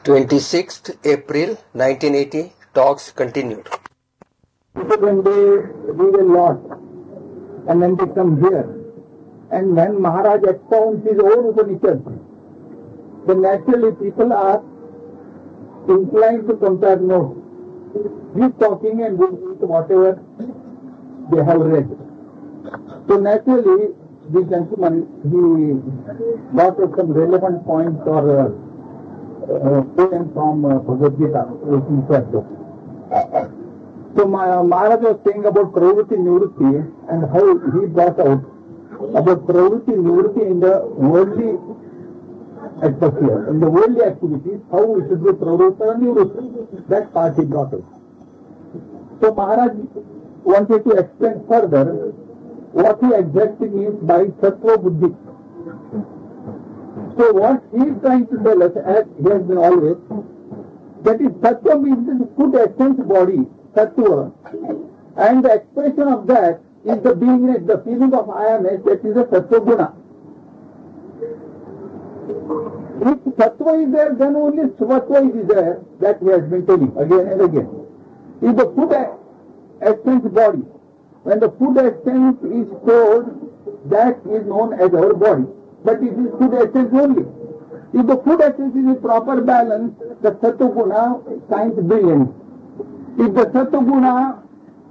26th April 1980, talks continued. When they read a lot and then they come here, and when Maharaj expounds his own Upanishad, then naturally people are inclined to compare notes. He's talking and we read whatever they have read. So naturally, the gentleman, he got some relevant points or poem from Bhagavad Gita, which he said. So Maharaj was saying about Pravritti Nivritti and how he brought out about Pravritti Nivritti in the worldly atmosphere, in the worldly activities, how it should be Pravritti and Nivritti. That part he brought out. So Maharaj wanted to explain further what he exactly means by Sattva Buddhi. So what he is trying to tell us, as he has been always, that is Sattva means the good essence body, Sattva, and the expression of that is the beingness, the feeling of I amness, that is the Sattva Guna. If Sattva is there, then only Svatva is there, that he has been telling again and again. If the food essence body, when the food essence is stored, that is known as our body. But it is food essence only. If the food essence is in proper balance, the Sattva Guna shines brilliant. If the Sattva Guna,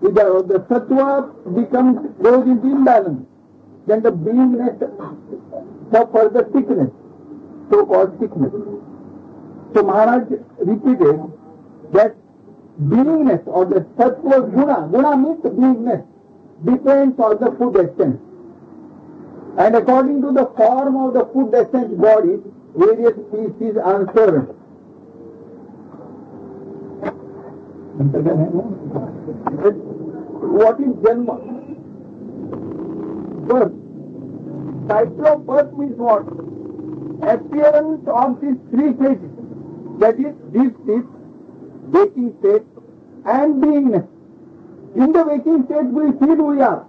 if the Sattva goes into imbalance, then the beingness suffers the sickness, so-called sickness. So Maharaj repeated that beingness or the Sattva Guna means beingness, depends on the food essence. And according to the form of the food essence body, various species are served. What is Janma? Birth. Cycle of birth means what? Appearance of these three stages. That is, deep sleep, waking state, and beingness. In the waking state we feel we are,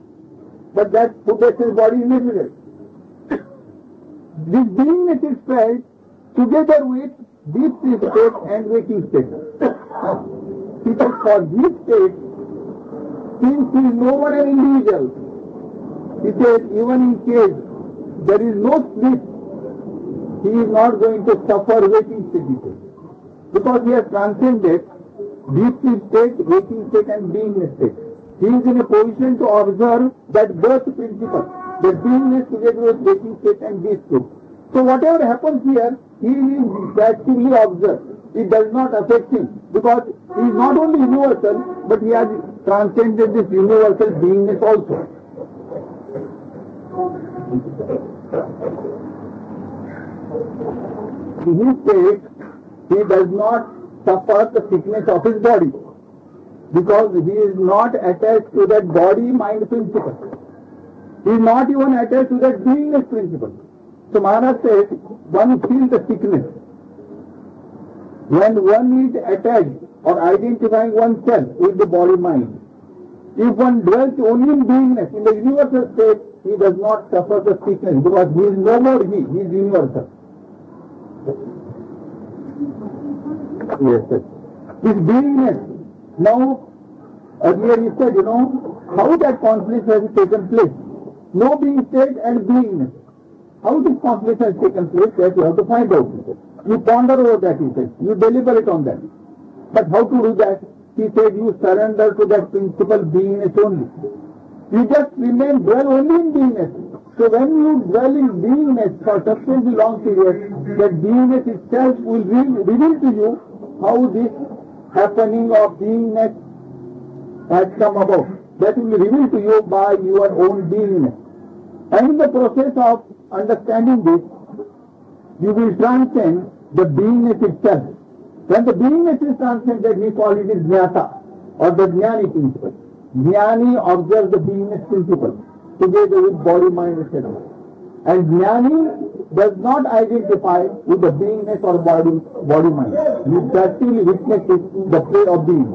but that food essence body is limited. This beingness is felt together with deep sleep state and waking state. Because for deep state, since he is no more an individual, he said even in case there is no sleep, he is not going to suffer waking state. Because he has transcended deep sleep state, waking state and beingness state. He is in a position to observe that birth principle, the beingness together with waking state and deep sleep. So whatever happens here, he is actively observed. It does not affect him because he is not only universal, but he has transcended this universal beingness also. In his state, he does not suffer the sickness of his body, because he is not attached to that body-mind principle. He is not even attached to that beingness principle. So Maharaj says, one feels the sickness when one is attached or identifying oneself with the body-mind. If one dwells only in beingness, in the universal state, he does not suffer the sickness, because he is no more he is universal. Yes, sir. This beingness. Now, earlier he said, how that conflict has taken place. No being state and beingness. How this conflict has taken place, that you have to find out. You ponder over that, he said. You deliberate on that. But how to do that? He said, you surrender to that principle beingness only. You just dwell only in beingness. So when you dwell in beingness for sufficiently long period, that beingness itself will reveal to you how this happening of beingness has come about. That will be revealed to you by your own beingness. And in the process of understanding this, you will transcend the beingness itself. When the beingness is transcended, we call it jnata, or the jnani principle. Jnani observes the beingness principle together with body, mind, etc. And jnani does not identify with the beingness or body, mind. He practically witnesses the play of being.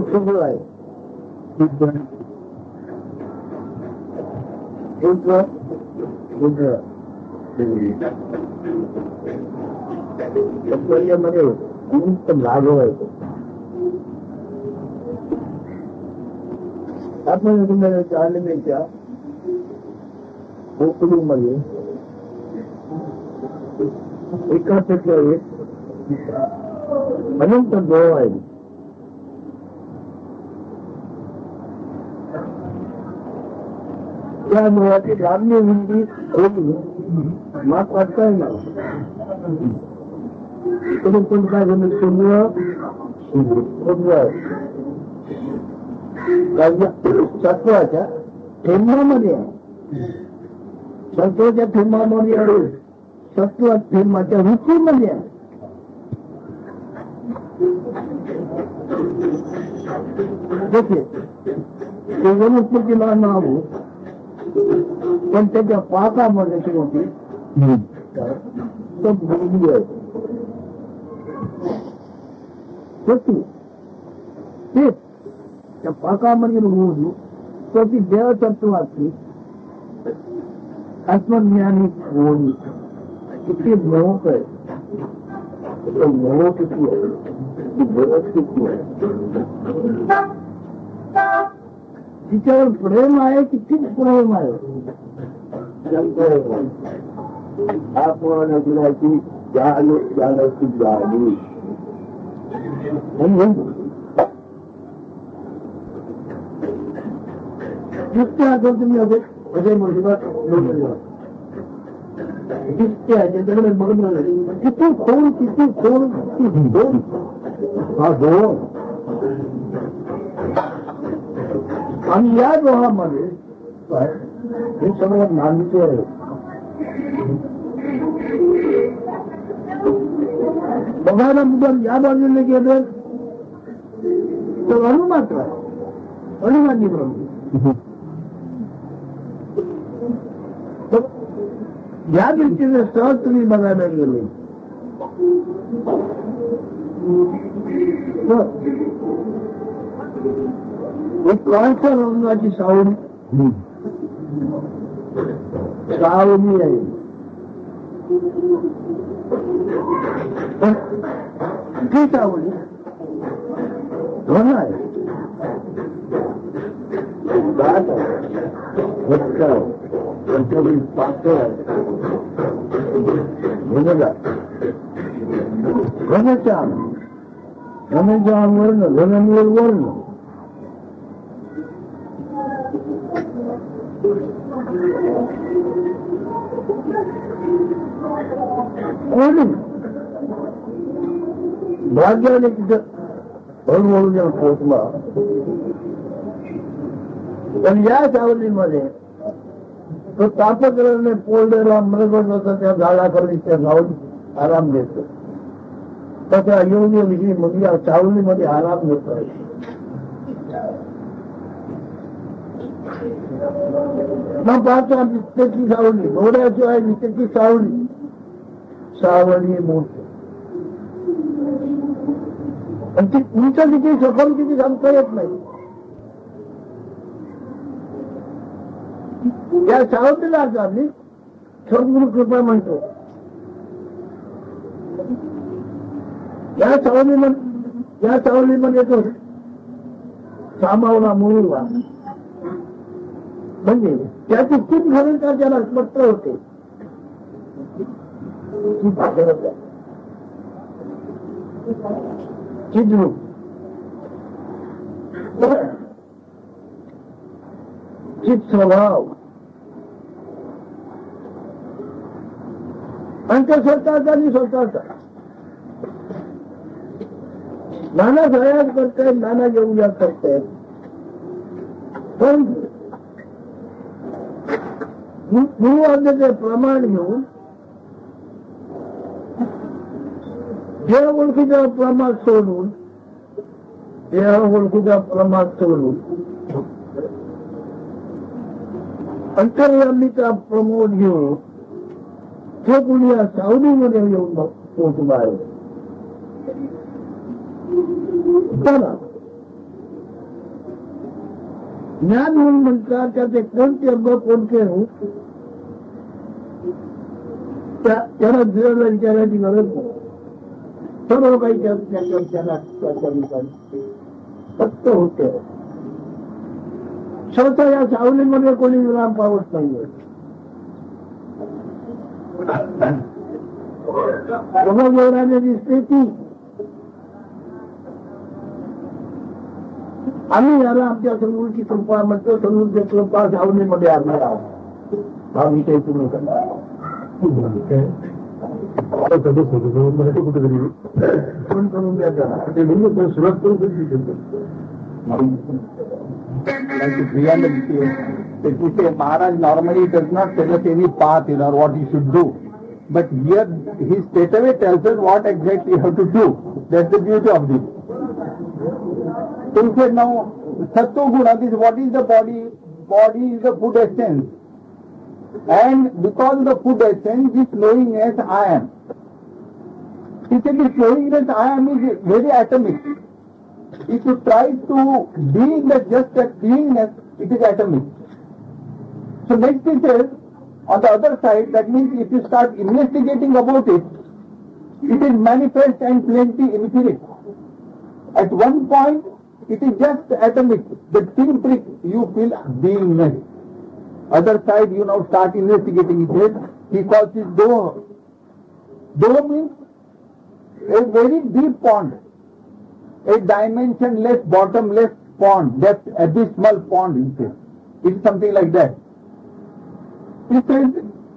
शुभ आहे. मध्ये लागू आहे. आपण तुम्हाला चालण्याच्या कोकणीमध्ये एकापेक्षा एक अनंत देव आहे. त्या देवाची ग्राम्य हिंदी मात वाटताय ना. कोण काय झालं सत्वाच्या थेंबामध्ये आहे. सत्वाच्या थेंबामध्ये आहे. सत्व थेंबाच्या रुचीमध्ये आहे. ते वनस्पतीला नाव पण त्याच्या पाकामध्ये ती होती तो भूमी आहे. त्या पाकामध्ये होऊन तो ती देवतत्वाची आत्मज्ञानी होऊन किती मोहक आहे. मोह किती आहे, किती आहे. तिच्यावर प्रेम आहे, किती प्रेम आहे. आपण गुणाची जाण्याची जाणी जितक्या तुम्ही अजय मुळशीबात जितक्या त्यांच्याकडे बघून किती खोल किती खोल किती खोल हा दोन. आणि या दोहामध्ये हे सगळं नांदते आहे. बघायला मुद्दा या बाजूने गेलं तर अनुमात्र आहे. अनुमानी ब्रह्म या दृष्टीने सहज तुम्ही बघायला गेले एक काळच्या रंगाची सावली सावली आहे. ती सावली धन आहे. दाट आहे, घट्ट आहे, त्याच्यावरील पातळ आहे. घनश्याम घनश्याम वर्ण घननीर वर्ण कोणी भाग्याने तिथं हळूहळू जेव्हा पोचला पण या सावलीमध्ये तो तापग्रहाने पोळलेला मृगत होता. त्या झाडाखाली त्या सावली आराम देतो. तसा योग्य विषयी म्हणजे या सावलीमध्ये आराम देतो आहे. मग पाहतो नित्याची सावली डोळ्याशिवाय नित्याची सावली सावली मोठी आणि ती उंच किती सफल किती सांगता येत नाही. या सावलीला आम्ही सद्गुरु कृपा म्हणतो. या सावलीमध्ये तो सामावला मुळला म्हणजे त्याची खूप भूमिका त्याला स्पष्ट होते. चिद्रूप चित स्वभाव आणि तो स्वतःचा आणि स्वतःचा नाना सहाय्यात करतायत, नाना येऊया करतायत. पण गुरुवाद्याचे प्रमाण घेऊन देह ओळखीचा प्रमाण सोडून अंतर्यामीचा प्रमोद घेऊन ते कुणी या सावलीमध्ये येऊन पोचवाय. चला ज्ञान म्हणून म्हणतात त्याचे कोणते अंग कोणते हो त्याला दिलेला विचारायची गरज नाही. सर्व काही त्याच्या ठिकाणी फक्त होते. स्वतः या सावलीमध्ये कोणी विराम पावत नाही. जोराने दिसते ती आम्ही याला आमच्या समोरची कृपा म्हणतो. समोरची कृपा सावलीमध्ये आम्ही आहोत. हा विषय पूर्ण करणार कुठेतरी करून द्या सुरुवात करून Maharaj normally does not tell us any path or what he should do, but here he straightaway tells us what exactly you have to do. That's the beauty of this. So he said now Sattva Guna, this what is the body? Body is the food essence, and because of the food essence, this knowingness I am. He said this knowingness I am is very atomic. If you try to beingness, just that beingness, it is atomic. So next he says, on the other side, that means if you start investigating about it, it is manifest and plenty infinite. At one point, it is just atomic. The pinprick, you feel beingness. Other side, you now start investigating it. He calls it Doha. Doha means a very deep pond. A dimensionless, bottomless pond, that abysmal pond, he says. It's something like that. He says,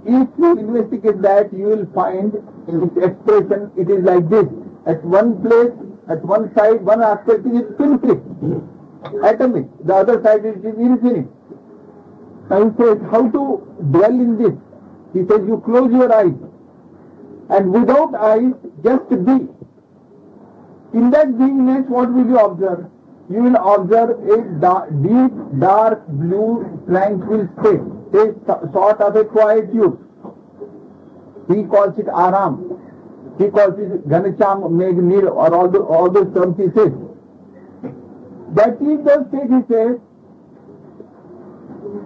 if you investigate that, you will find in its expression, it is like this. At one place, at one side, one aspect is pinprick, atomic. The other side it is infinite. Now he says, how to dwell in this? He says, you close your eyes. And without eyes, just be. In that beingness, what will you observe? You will observe a deep, dark, blue, tranquil state, a sort of a quietude. He calls it Aram. He calls it Ghanacham, Meghnil, or all those terms he says. That is the state, he says,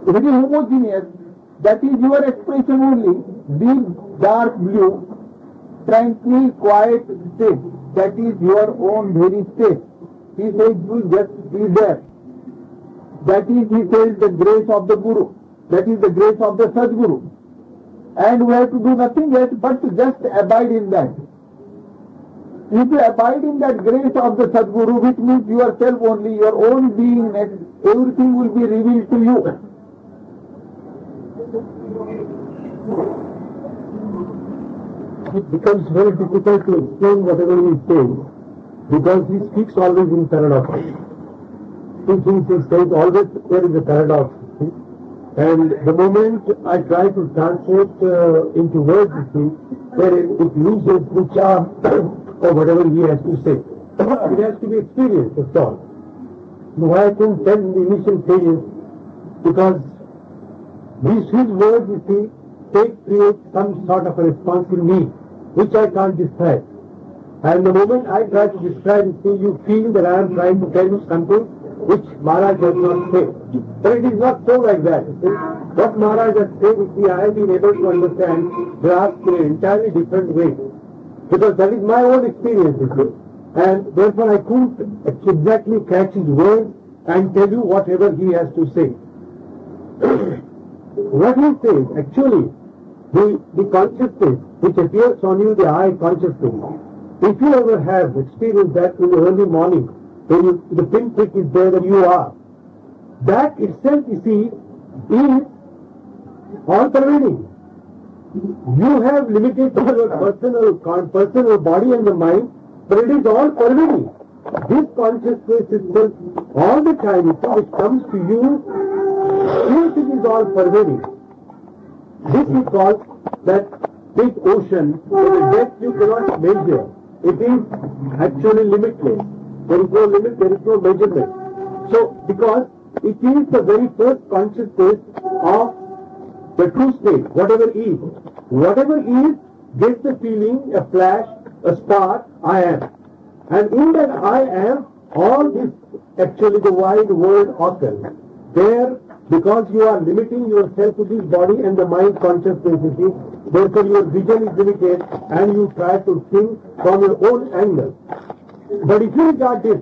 very homogeneous. That is your expression only. Deep, dark, blue, tranquil, quiet state. That is your own very state. He says you just be there. That is, he says, the grace of the Guru. That is the grace of the Sadguru. And we have to do nothing else but to just abide in that. If you abide in that grace of the Sadguru, which means yourself only, your own beingness, everything will be revealed to you. It becomes very difficult to explain whatever he is saying, because he speaks always in paradox. He says always there is a paradox. And the moment I try to translate into words, wherein it loses the charm of whatever he has to say. It has to be experienced, that's all. Why I couldn't tell in the initial stages, because his words, create some sort of a response in me, which I can't describe. And the moment I try to describe it, you feel that I am trying to tell you something which Maharaj has not said. But it is not so like that. What Maharaj has said, I have been able to understand, grasp in an entirely different way. Because that is my own experience, and therefore I couldn't exactly catch his words and tell you whatever he has to say. What he says, actually, the consciousness which appears on you, the I consciousness, if you ever have experienced that in the early morning, when the pinprick is there that you are, that itself, you see, is all-pervading. You have limited to your personal body and the mind, but it is all-pervading. This consciousness itself, all the time, which comes to you, everything is all-pervading. This is called that big ocean, where the depth you cannot measure. It is actually limitless. There is no limit, there is no measurement. So, because it is the very first consciousness of the true state, whatever is. Whatever is gets the feeling, a flash, a spark, I am. And in that I am, all this, actually the wide world occurs. There, because you are limiting yourself to this body and the mind consciousness, you see, therefore your vision is limited and you try to think from your own angle. But if you regard this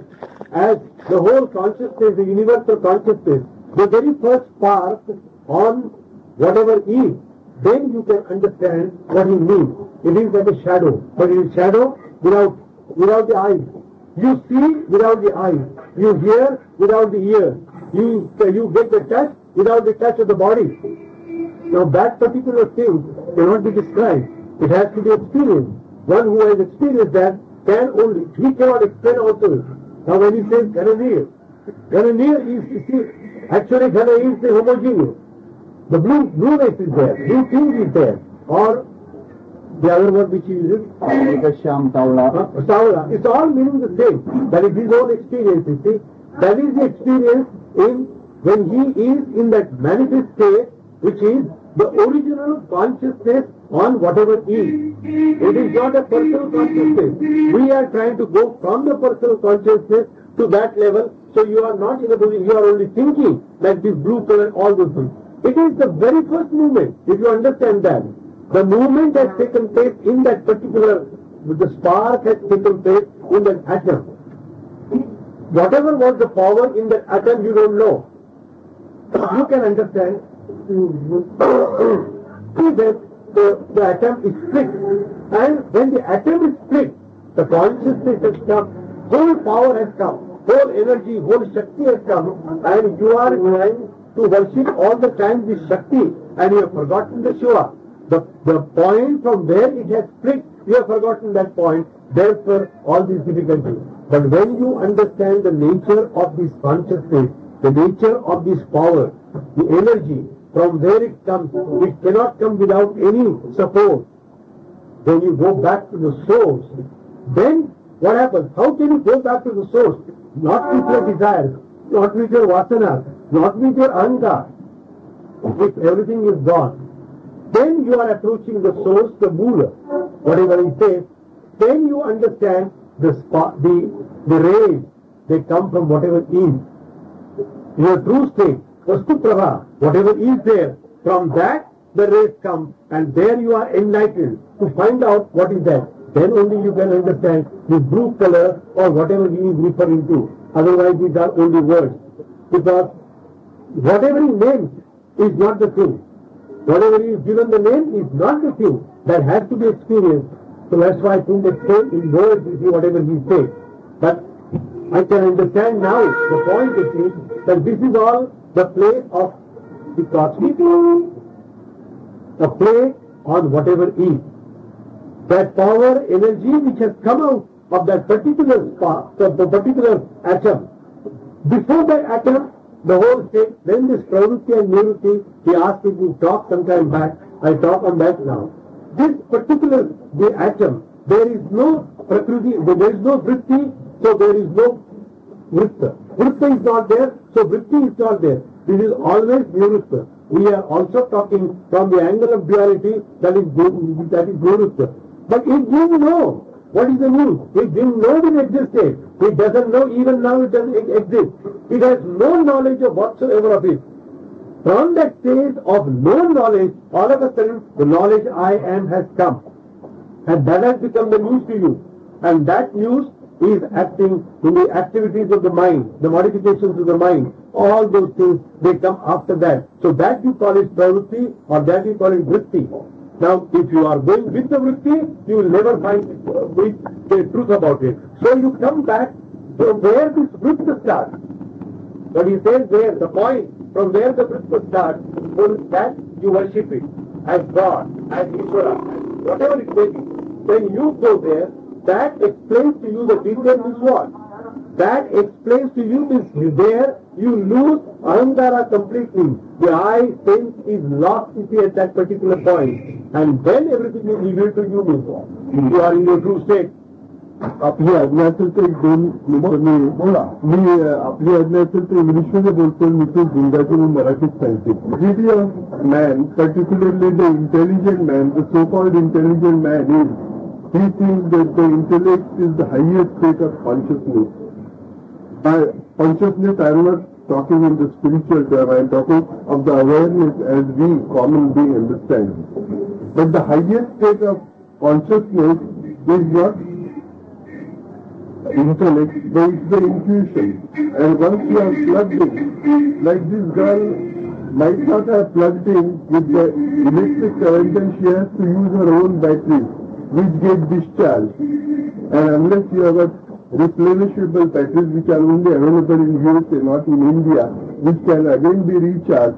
as the whole consciousness, the universal consciousness, the very first spark on whatever is, then you can understand what he means. It is like a shadow, but it is shadow without the eyes. You see without the eyes. You hear without the ears. You get the touch without the touch of the body. Now that particular thing cannot be described. It has to be experienced. One who has experienced that he cannot explain also. Now when he says Ghananir is, you see, actually Ghana is the homogeneous. The blueness is there, blue thing is there. Or the other word which he uses, Saula. It's all meaning the same. That is his own experience, you see. That is the experience when he is in that manifest state, which is the original consciousness on whatever is. It is not a personal consciousness. We are trying to go from the personal consciousness to that level, so you are not in a position, you are only thinking like this blue color, all those things. It is the very first movement, if you understand that. The movement has taken place in that particular, the spark has taken place in that atom. Whatever was the power in that atom, you don't know. You can understand that the atom is split. And when the atom is split, the consciousness has come, whole power has come, whole energy, whole Shakti has come, and you are trying to worship all the time this Shakti, and you have forgotten the Shiva. The point from where it has split, you have forgotten that point, therefore all these difficulties. But when you understand the nature of this consciousness, the nature of this power, the energy, from where it comes, it cannot come without any support. When you go back to the source, then what happens? How can you go back to the source? Not with your desires, not with your vasana, not with your anger. If everything is gone, then you are approaching the source, the Mula, whatever he says. Then you understand the rays, they come from whatever is. Your true state, Vastu Prabha, whatever is there, from that the rays come, and there you are enlightened to find out what is that. Then only you can understand the blue color or whatever he is referring to. Otherwise these are only words. Because whatever he names is not the thing. Whatever he is given the name is not the thing. That has to be experienced. So that's why I think that say in words you see whatever he says. But I can understand now the point is that this is all the play of the cosmic, a play on whatever is. That power, energy which has come out of that particular spark, the particular atom. Before that atom, the whole state, then this pravrutti and nivrutti, he asked me to talk some time back. I talk on that now. This particular, the atom, there is no prakriti, there is no vritti, so there is no vritta. Vritta is not there, so vritti is not there. This is always nivritta. We are also talking from the angle of duality, that is nivritta. But it didn't know what is the news. It didn't know it existed. It doesn't know even now it doesn't exist. It has no knowledge of whatsoever of it. From that stage of no knowledge, all of a sudden the knowledge I am has come. And that has become the news to you. And that news is acting in the activities of the mind, the modifications of the mind. All those things, they come after that. So that you call it pravrutti or that you call it vritti. Now, if you are going with the vritti, you will never find the truth about it. So you come back to where this vritta starts. What he says there, the point, from where the vritta starts, that you worship it as God, as Ishvara, whatever it may be. When you go there, that explains to you the detail is what? That explains to you this there, you lose Ahankara completely. The I sense is lost at that particular point. And then everything is revealed to you. You are in your true state. आपली आज्ञा असेल तर एक दोन मिनिटांनी बोला. मी आपली आज्ञा असेल तर इंग्लिशमध्ये बोलतो, मी तो गुंडाची मी मराठीत सांगते. Beauty of man, particularly the intelligent man, the so-called intelligent man is he thinks that the intellect is the highest state of consciousness. By consciousness, I am not talking in the spiritual term, I am talking of the awareness as we common being understand. But the highest state of consciousness is not intellect, but it's the intuition. And once you are plugged in, like this girl might not have plugged in with the electric current, and she has to use her own batteries, which get discharged. And unless you have got replenishable batteries, which are only available in USA, not in India, which can again be recharged,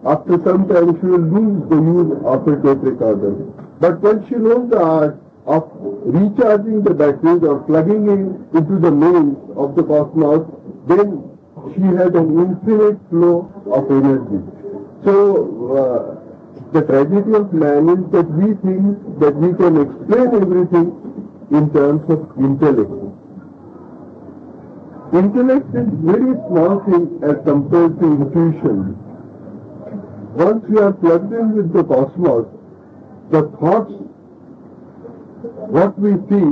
after some time she will lose the use of her tape recorder. But when she knows the art of recharging the batteries or plugging in into the mains of the cosmos, then she has an infinite flow of energy. So, the tragedy of man is that we think that we can explain everything in terms of intellect. Intellect is very small thing as compared to intuition. Once we are plugged in with the cosmos, the thoughts, what we see,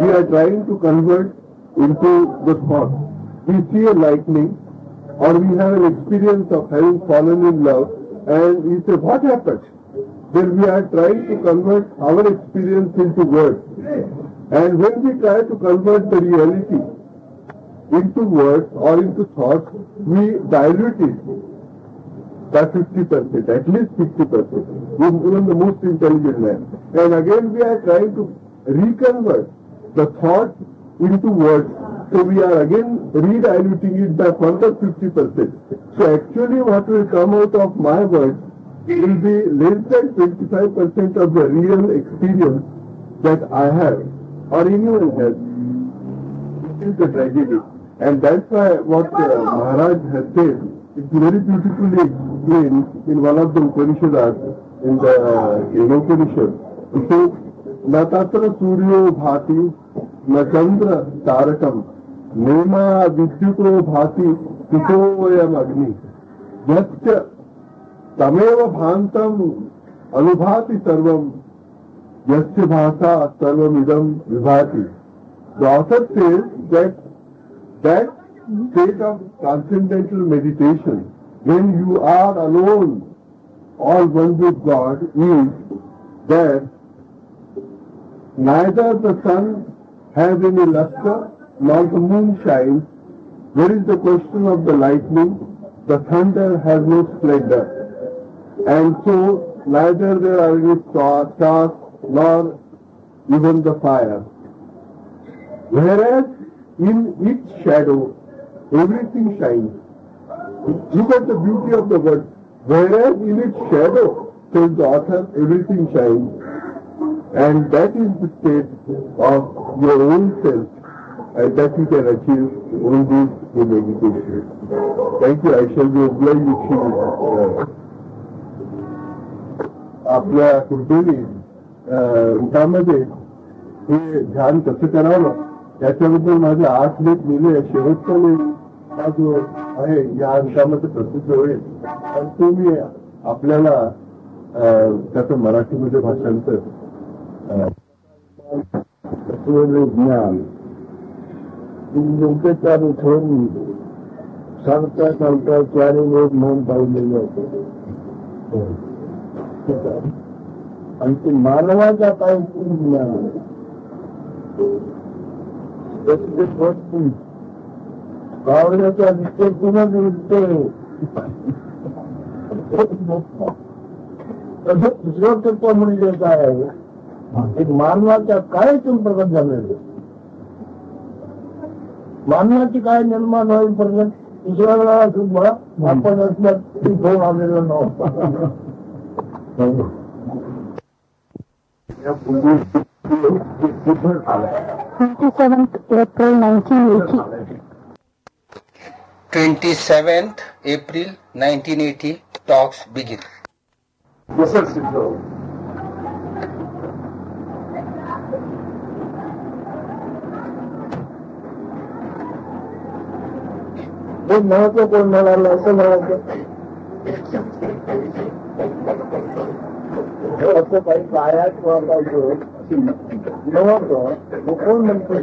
we are trying to convert into the thought. We see a lightning, or we have an experience of having fallen in love, and we say, what happened? Then we are trying to convert our experience into words. And when we try to convert the reality into words or into thoughts, we dilute it by 50%, at least 50%, even the most intelligent man. And again we are trying to reconvert the thought into words, so we are again rediluting it by further 50%. So actually what will come out of my words will be less than 25% of the real experience that I have or anyone has. This is the tragedy. And that's why what Maharaj has said, it's very beautifully explained in one of the Upanishads, in the Upanishad. It says, "Na tatra suryo bhati, na chandra tarakam, nema vidyuto bhati, kusoyam agni, yasya tameva bhantam anubhati sarvam, yasya bhasa sarvam idam vibhati." The author says that state of transcendental meditation, when you are alone, all one with God, is that neither the sun has any luster nor the moon shines. There is the question of the lightning, the thunder has no splendor, and so neither there are any stars nor even the fire. Whereas in its shadow, everything shines. Look at the beauty of the word. Whereas in its shadow, says the author, everything shines. And that is the state of your own self, and that you can achieve only in meditation. Thank you. I shall be obliged if you आपल्या कृपेने उठामध्ये हे ध्यान कसं करावं याच्याबद्दल माझे 8 लेख लिहिले. शेवटचा लेख हा जो आहे या अंकामध्ये प्रसिद्ध होईल आणि तो मी आपल्याला त्याचं मराठीमध्ये भाषांतर ज्ञान योग्यता ठेवून सांगता सांगता 4 लोक मन पाहिलेले होते आणि ते मानवाचा काय ज्ञान कावड्याच्या निश्चयपूर्णच उठते तसं दुसरं तत्व म्हणजे काय आहे, एक मानवाच्या काय प्रगत झालेलं, मानवाची काय निर्माण होईपर्यंत दुसऱ्या वेळेला सुद्धा आपण असल्यात घेऊन आलेलं नव्हतं. 27th April 1980. 27th April 1980, talks begin. Yes, sir, Siddha. एक महत्व कोण म्हणाला असं म्हणायचं असं काही पायात वापरायचं नव्हतं कोण म्हणतो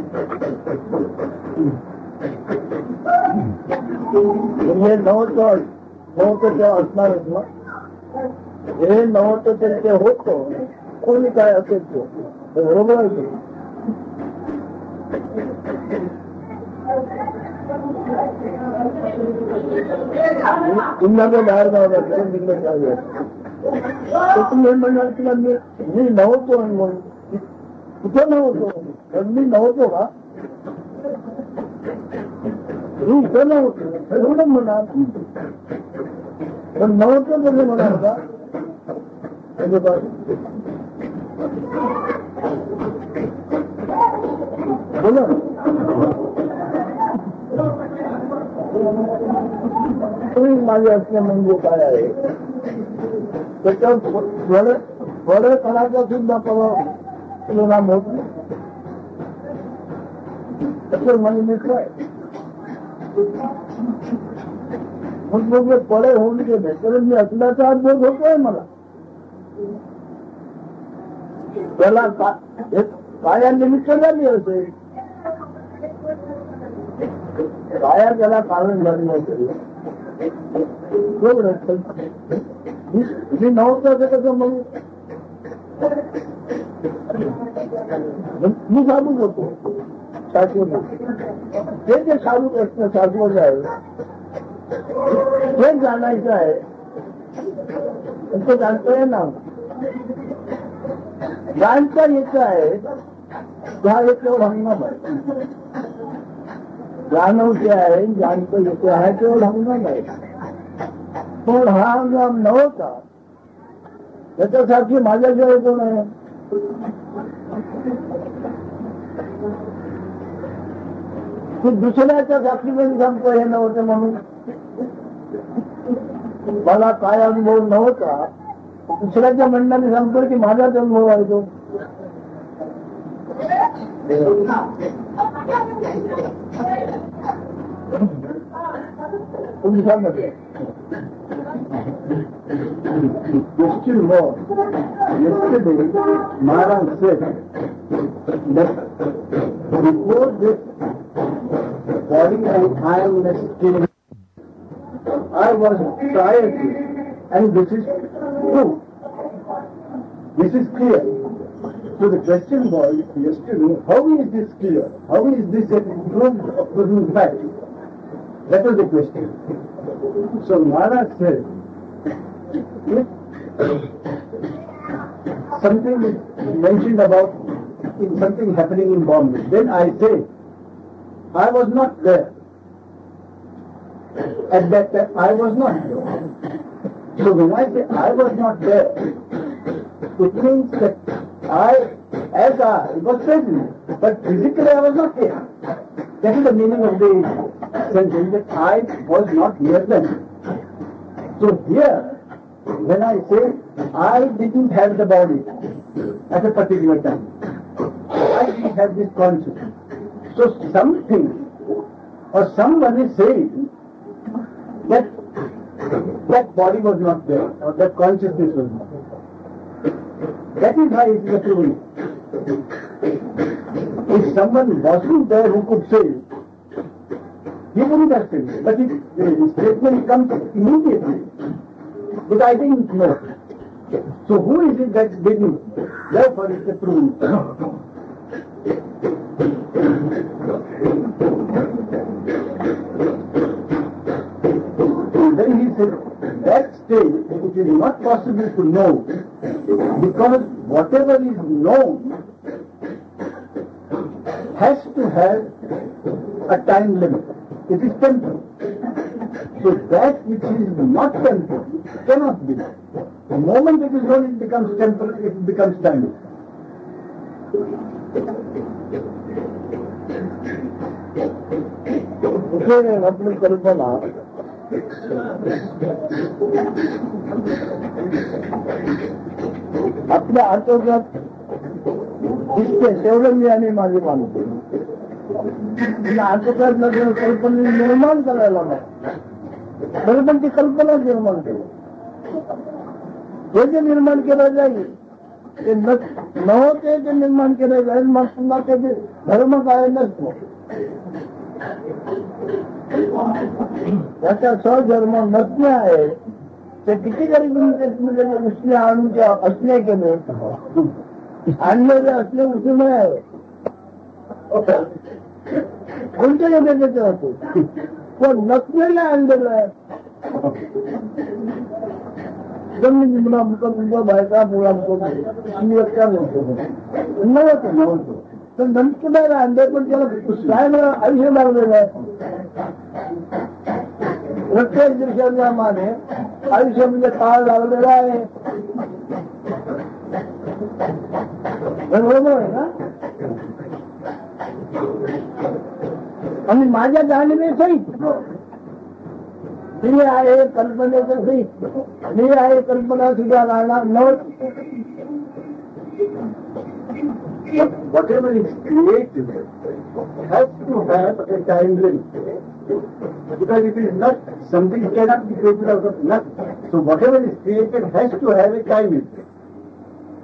हे नव्हतं तेव्हा असणारच ना हे नव्हतं तरी ते होतं कोणी काय असेल तो बरोबर आहे तुम्हाला बाहेर जावं तिकडे काय तुम्ही म्हणणार तुला मी नव्हतो म्हणून कुठं नव्हतो पण मी नव्हतो का तू कुठं नव्हतो एवढं म्हणाल पण नव्हतं तसं म्हणाल का बोला तुम्ही माझे असणे म्हणजे काय आहे त्याच्यावर थोडं करायचा सुद्धा परिणाम होत नाही त्याचं म्हणजे मित्र आहे मग पडे होऊन गेले तर मी असल्याचा बोध होतोय मला त्याला काया निमित्त झाली असेल काया त्याला कारण झाली असेल मी नव्हतं असं कसं म्हणून मी साधूच होतो शाश्वत ते जे साधूच असणं शाश्वत आहे हे जाणायचं आहे ते जाणतोय ना जाणता येतं आहे त्या केवळ हंगाम आहे जाणव जे आहे जाणतं येते आहे केवळ हंगाम आहे पण हा हंगाम नव्हता त्याच्यासाठी माझ्याशिवाय कोण आहे तू दुसऱ्याच्या साक्षीमध्ये सांगतो हे नव्हतं म्हणून मला काय अनुभव नव्हता दुसऱ्याच्या म्हणण्याने सांगतो की माझाच अनुभव आहे तो तुम्ही सांगा question was, yesterday Maharaj said that before this body and I am still, I was tired and this is true. This is clear. So the question was yesterday, how is this clear? How is this a proven fact? That was the question. So Maharaj said, something is mentioned about something happening in Bombay. Then I say, I was not there. At that time, I was not there. So when I say I was not there, it means that I was present, but physically I was not here. That is the meaning of the sentence, that I was not here then. So here, when I say I didn't have the body at a particular time, I didn't have this consciousness. So something or someone is saying that that body was not there or that consciousness was not there. That is why it is a truth. If someone wasn't there who could say it, he wouldn't have said it. But the statement comes immediately. But I didn't know. So who is it that didn't? Therefore it's a truth. Then he said, that state it is not possible to know because whatever is known has to have a time limit. It is temporal. So that which is not temporal cannot be. The moment it is known, it becomes temporal, it becomes time. अपनी कल्पना आपल्या आटोक्यात दिसते तेवढं मी आणि माझे मानतो. आटोक्यात नसलेल्या कल्पना निर्माण करायला नाही तरी पण ती कल्पना निर्माण केली. हे जे निर्माण केलं जाईल ते नव्हते ते निर्माण केले जाईल, मग पुन्हा त्याचे धर्म काय नसतो. त्याचा स्वधर्म नसणे आहे. ते किती जरी गोष्टी आणून ते असणे केले, आणलेले असले उचलणे आहे. कोणत्या योग्यतेचे होते पण नसलेले आणलेलं आहे. जमिनी मुला मुलं बायका मुला नव्हतं तर नंतर आणले, पण त्याला काय आयुष्य लागलेलं आहे. प्रत्येक देशाच्या माने आयुष्य म्हणजे काळ लागलेला आहे. बरोबर आहे ना. आणि माझ्या जाणीने सहित मी आहे कल्पनेचं सहित मी आहे कल्पना सुद्धा राहणार नव्हती. Whatever is created has to have a time limit. Because it is not, something cannot be created out of nothing. So whatever is created has to have a time limit.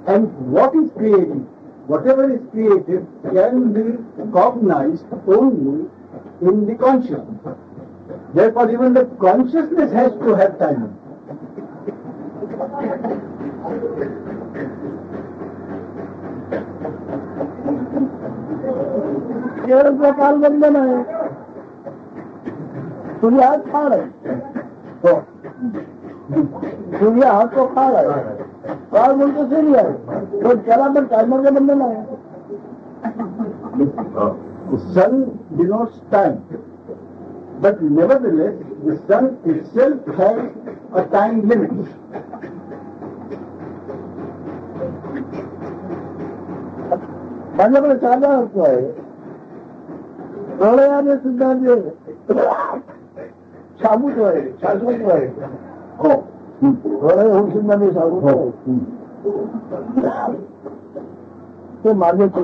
And what is created, whatever is created can be cognized only in the consciousness. Therefore even the consciousness has to have time limit. काल बंधन आहे. सूर्य हा काळ आहे. सूर्य हा तो काळ आहे. काळ म्हणतो सूर्य आहे, पण त्याला पण टायमरचं बंधन आहे. The sun denotes time, but nevertheless the sun itself has a time limit. माझ्याकडे साधा अर्थ आहे. प्रलयाने सुद्धा जे शाबूत आहे, शाश्वत आहे. हो, प्रलय होऊन सुद्धा मी शाबूत आहे. ते मार्गाचे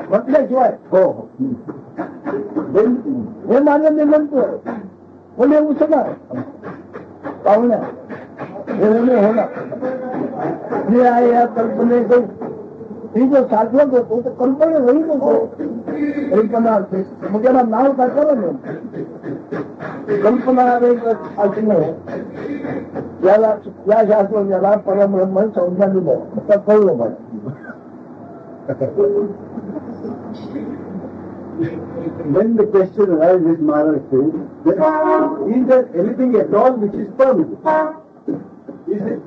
म्हटल्याशिवाय हो हे माझं मी म्हणतोय. म्हणजे उसणार पाहुण्या हे होणार. मी आहे या कल्पनेचं ही जो साठवत होतो तर कल्पना होईल होतो. कल्पना असते मग त्याला नाव काय करावं. कल्पना असणं याला या शास्त्र याला परब्रह्म संज्ञा दिलं तर कळलं मला. When the question arises, Maharaj says, is there anything at all which is permanent? Is it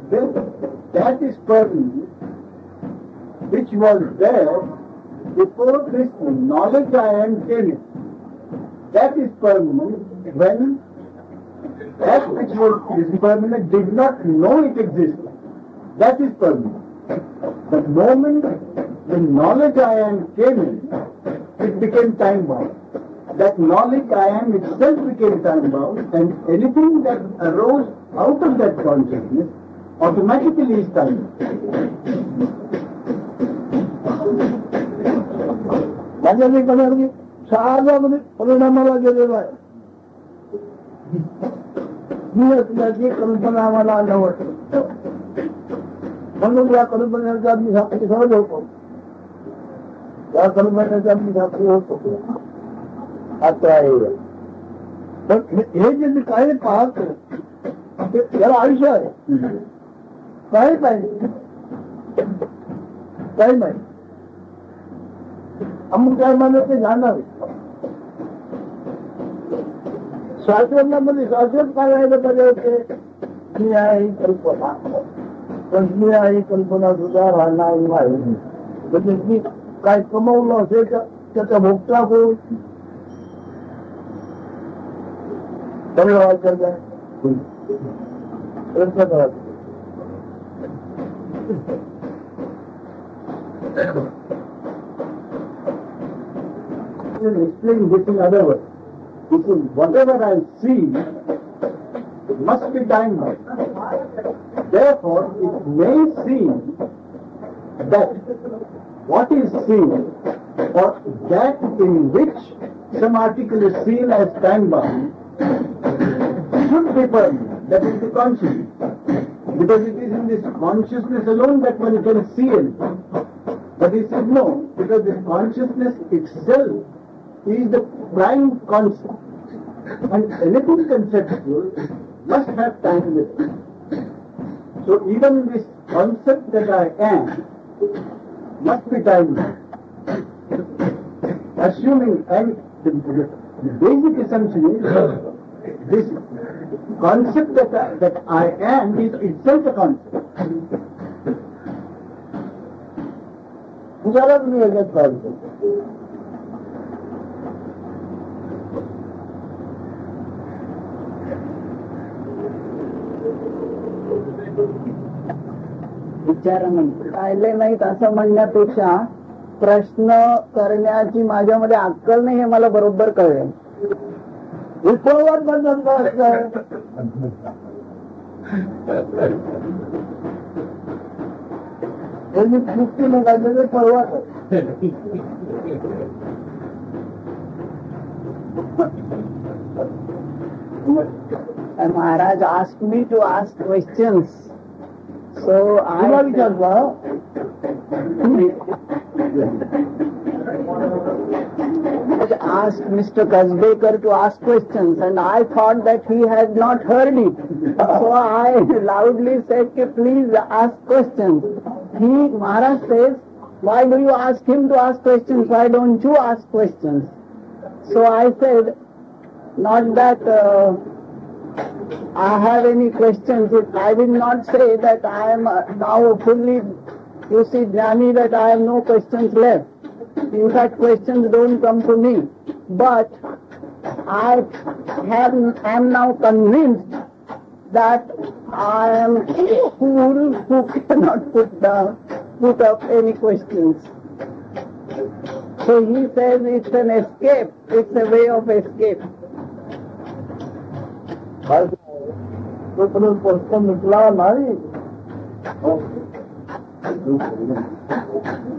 that is permanent, which was there before this knowledge I am came in. That is permanent when that which is permanent did not know it existed. That is permanent. The moment the knowledge I am came in, it became time bound. That knowledge I am itself became time bound, and anything that arose out of that consciousness automatically is time bound. माझ्या कधी साधामध्ये परिणामाला गेलेलो आहे. मी असल्याची कल्पना मला नव्हती, म्हणून या कल्पनेचा मी साक्षी सहज होतो. या कल्पनेचा मी साक्षी होतो. आता आहे पण हे जे मी काही पाहतो याला आयुष्य आहे. काही पाहिजे काही नाही. अमुक काय मला ते जाणार. शास्त्रामध्ये शास्त्रात काय राहिलं पाहिजे होते. मी आहे कल्पना, पण मी आहे कल्पना सुद्धा राहणार नाही. म्हणजे मी काय कमवलं असेल त्याचा भोगता कोण. धन्यवाद करताय प्रयत्न करा. Explain this in other words. Because whatever I see must be time bound. Therefore, it may seem that what is seen, or that in which some article is seen as time bound, should be permanent. That is the consciousness. Because it is in this consciousness alone that one can see anything. But he said no, because this consciousness itself is the prime concept. And anything conceptual must have time with it. So even this concept that I am must be timeless. Assuming, and the basic assumption is this concept that I am is itself a concept. Who are me against concept? राहिले नाहीत असं म्हणण्यापेक्षा प्रश्न करण्याची माझ्यामध्ये अक्कल नाही हे मला बरोबर कळेल. उपवाद बंधन त्यांनी मुक्ती निघालेले परवा Maharaj asked me to ask questions. So I asked Mr. Kasbekar to ask questions, and I thought that he had not heard it. So I loudly said, please ask questions. Maharaj says, why do you ask him to ask questions? Why don't you ask questions? So I said, not that I have any questions. I will not say that I am now fully, you see, Jnani, that I have no questions left. In fact, questions don't come to me. But I am now convinced that I am a fool who cannot put up any questions. So he says it's an escape. It's a way of escape. तो प्रश्न निकला नहीं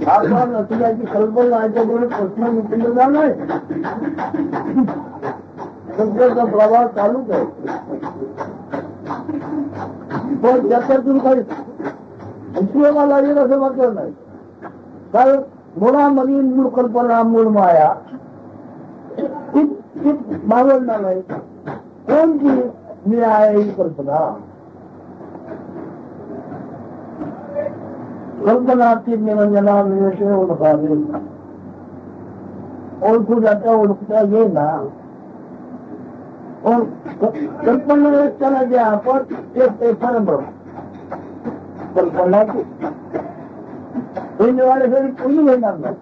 आपका नतीजाची कल्पना याच्यामुळे प्रश्न निकलेला नाही सध्याचा प्रवाह चालूच आहे पण त्याच्यातून काही उपयोगाला येईल असं मात्र नाही कारण मुळामध्ये मूळ कल्पना मूळ माया ती मावळणार नाही कोणती मी आहे ही कल्पना कल्पनाची निरंजना विषय ओळखावे ओळखू जाता ओळखता येईना कल्पना त्याला जे आपण ते फरक कल्पनाची हे निवाड्यासाठी कोणी घेणार नाही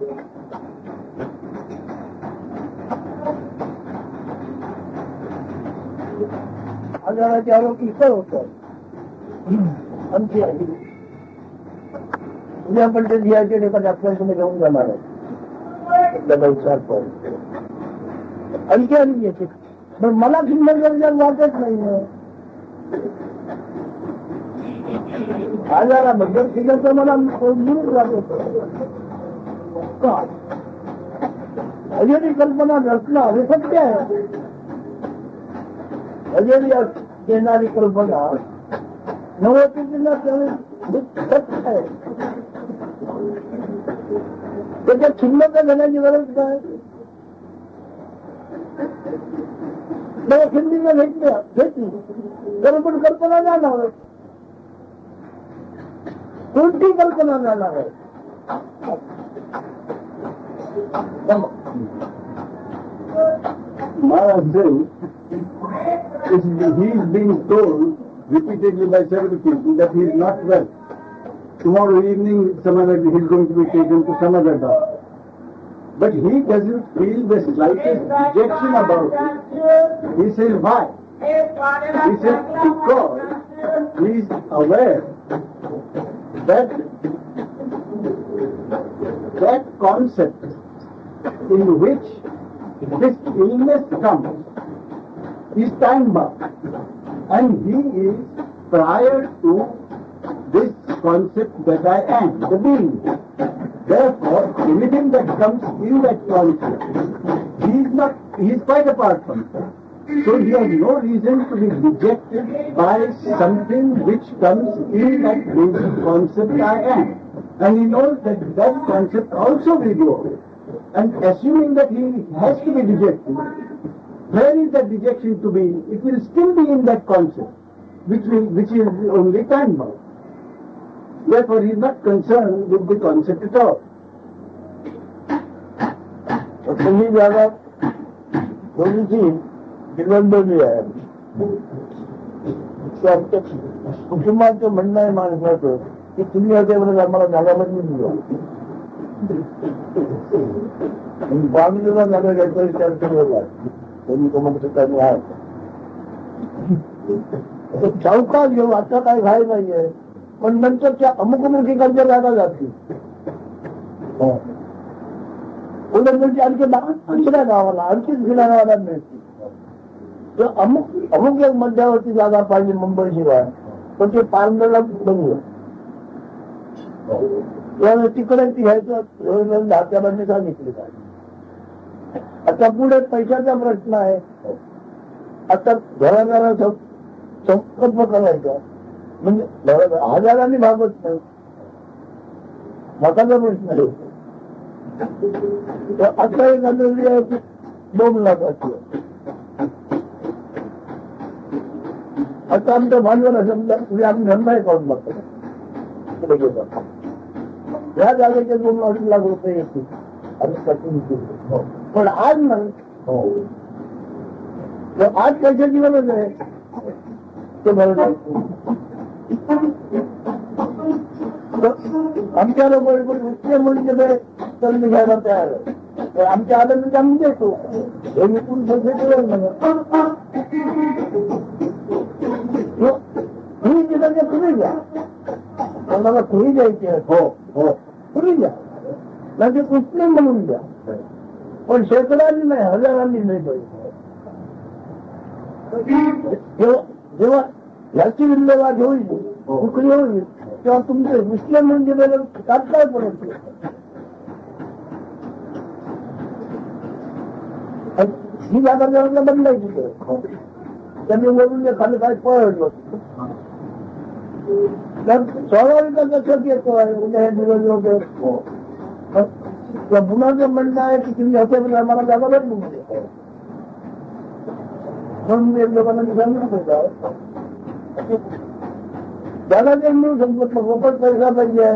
आजाराचे आरोप इतर होतात आमची आई उद्या पण ते धियाचे एका डॉक्टरांकडे घेऊन जाणार आहे व्यवसाय पण आणखी आणखी येते पण मला किंमत गरजा वाटत नाही आजाराबद्दल केलं तर मला मुळून लागत का अजूनही कल्पना रचना हे सत्य आहे अजूनही देणारी कल्पना नवतीला सत्य आहे त्याच्यात खिन्नता घेण्याची गरज काय मला खिंडीला घेतली तर पण कल्पना जाणार कोणती कल्पना जाणार आहे Maharaj says, he is being told repeatedly by several people that he is not well. Tomorrow evening, he is going to be taken to some other doctor. But he doesn't feel the slightest dejection about it. He says, why? He says, because he is aware that concept in which this illness comes is time-bound, and he is prior to this concept that I am, the being. Therefore, anything that comes in that concept, he is quite apart from it. So he has no reason to be rejected by something which comes in that basic concept I am. And he knows that that concept also will go away. And assuming that he has to be rejected, where is that rejection to be? It will still be in that concept, which is only time-bound. Therefore, he is not concerned with the concept at all. तुम्ही जागा थोडीशी गिरवलेली आहे. कुटुंबाचं म्हणणं आहे माणसाचं की तुम्ही असे म्हणत आम्हाला जागा बदलून दिला. बाजूला जागा घ्यायचा विचार केलेला त्यांनी कोमटतानी आहे. चौकात घेऊ आता काय घाय नाहीये, पण नंतर त्या अमुक ठिकाणच्या जागा जातील. उलट आणखी दुसऱ्या गावाला आणखीच फिरायला मिळते. तर अमुक एक मध्यावरती जागा पाहिजे मुंबई शिवाय, पण ते पारनेरला बनलं. तिकडे ती घ्यायचं धात्याबांनी सांगितले काय. आता पुढे पैशाचा प्रश्न आहे. आता घराघरा संकल्प करायचा म्हणजे हजारांनी भागत नाही, मताचा प्रश्न आहे. आता एक अंदाज आहे की 2 लाखाची. आता आमचं भांडवल समजा तुम्ही आम्ही धंदाही करून बघतो. या जागेचे 2 लाख रुपये येतील पण आज नाही. आज पैशाची गरज आहे ते बरोबर. आमच्या लोक मुलीचे तर मी घ्यायला तयार आहे. तर आमच्या आनंद आम्ही देतो हे विकून पैसे दिले मला. तुम्ही दिलं तुम्ही घ्या, मला खुरी द्यायची आहे. हो हो खुरी द्या, नाही ते कुठले म्हणून द्या, पण शेकड्यांनी नाही हजारांनी नाही पाहिजे. जेव्हा ह्याची विल्हेवाट होईल, उकळी होईल, तेव्हा तुमचे मुस्लिम म्हणून दिलेलं तात्काळ पडत. ही जागा जरा बदलायची. त्यांनी वरून खाली काय पळलं तर स्वाभाविक लक्षात येतो आहे. उद्या हे दिवस होते मुलाचं म्हणणं आहे की तुम्ही असे आम्हाला जागा बदलून द्या. म्हणून मी एक लोकांना सांगत होता जागा ते मिळू शकत रोकड पैसा पाहिजे.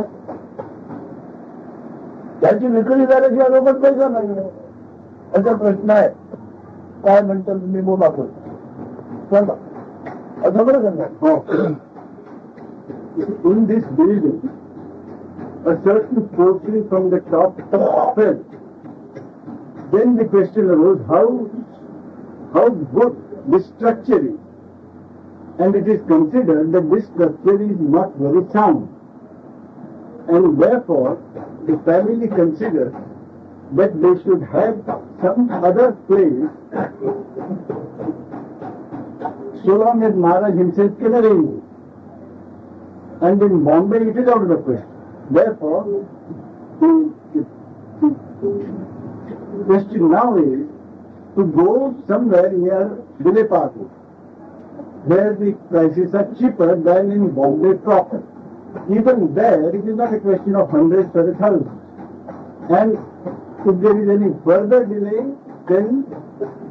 त्याची विक्री झाल्याशिवाय रोकड पैसा नाही असा प्रश्न आहे. काय म्हणतात तुम्ही बोला सांगा सगळं सांगा. In this building, a certain portion from the top fell. Then the question arose how good this structure is. And it is considered that this structure is not very sound. And therefore, the family considered that they should have some other place so long as Maharaj himself can arrange it. And in Bombay it is out of the question. Therefore, the question now is to go somewhere near Vile Park, where the prices are cheaper than in Bombay proper. Even there, it is not a question of hundreds or thousands. And if there is any further delay, then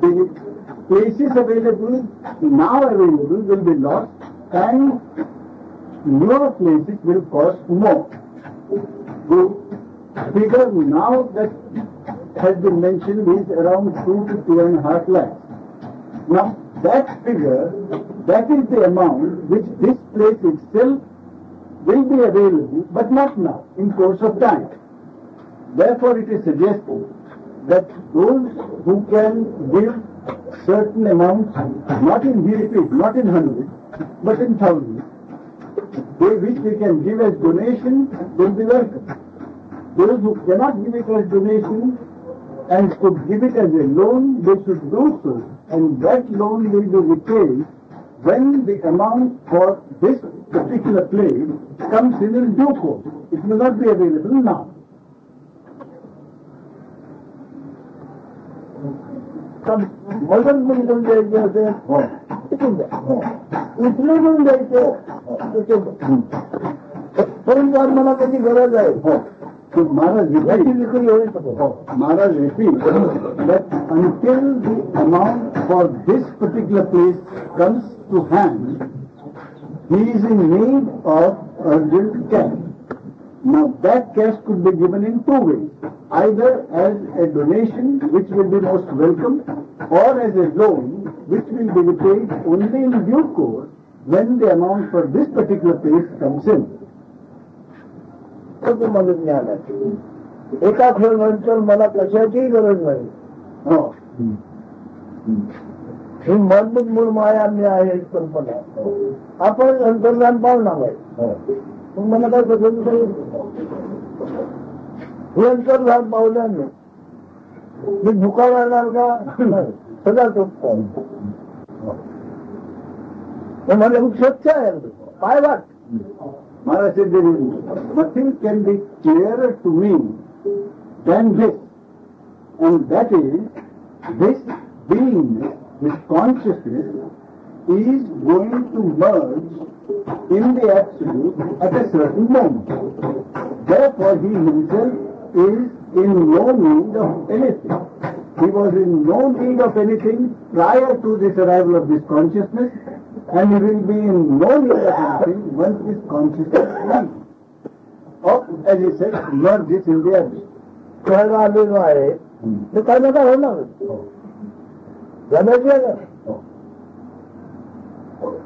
the places available, now available, will be lost, and newer places will cost more. The figure now that has been mentioned is around 2 to 2.5 lakhs. Now, that figure, that is the amount which this place itself will be available, but not now, in course of time. Therefore, it is suggested that those who can give certain amounts, not in rupees, not in hundreds, but in thousands, which they can give as donation, will be welcome. Those who cannot give it as donation and could give it as a loan, they should do so, and that loan will be repaid when the amount for this particular place comes in due course. It will not be available now. मदत म्हणून द्यायचे असेल तिथून द्या, उचलून म्हणून द्यायचे तिथून द्या. परंतु आज मला त्याची गरज आहे. Maharaj याची repeat, विक्री होईल सगळं. Maharaj repeat that until the amount for this particular place comes to hand, he is in need of urgent cash. Now that cash could be given in two ways, either as a donation which will be most welcome, or as a loan which will be repaid only in due course when the amount for this particular place comes in. त्याचं मला ज्ञान आहे. एका खेळानंतर मला कशाचीही गरज नाही. Oh. ही मजबूत मूळ माया मी आहे ही कल्पना. आपण अंतर्धान पावणार आहे. मग मला काय कसं हे अंतर्धान पावल्याने मी भुका राहणार का? नाही. सदा चुकतो. मला स्वच्छ आहे पाय वाट. Maharaj said, there is nothing can be clearer to me than this, and that is, this beingness, this consciousness is going to merge in the Absolute at a certain moment. Therefore, he himself is in no need of anything. He was in no need of anything prior to this arrival of this consciousness, and he will be in no need of anything once this consciousness leaves. Or, as he said, merges in the Absolute. खेळायला आलेलो आहे ते काय नका होणार झाल्याची आहे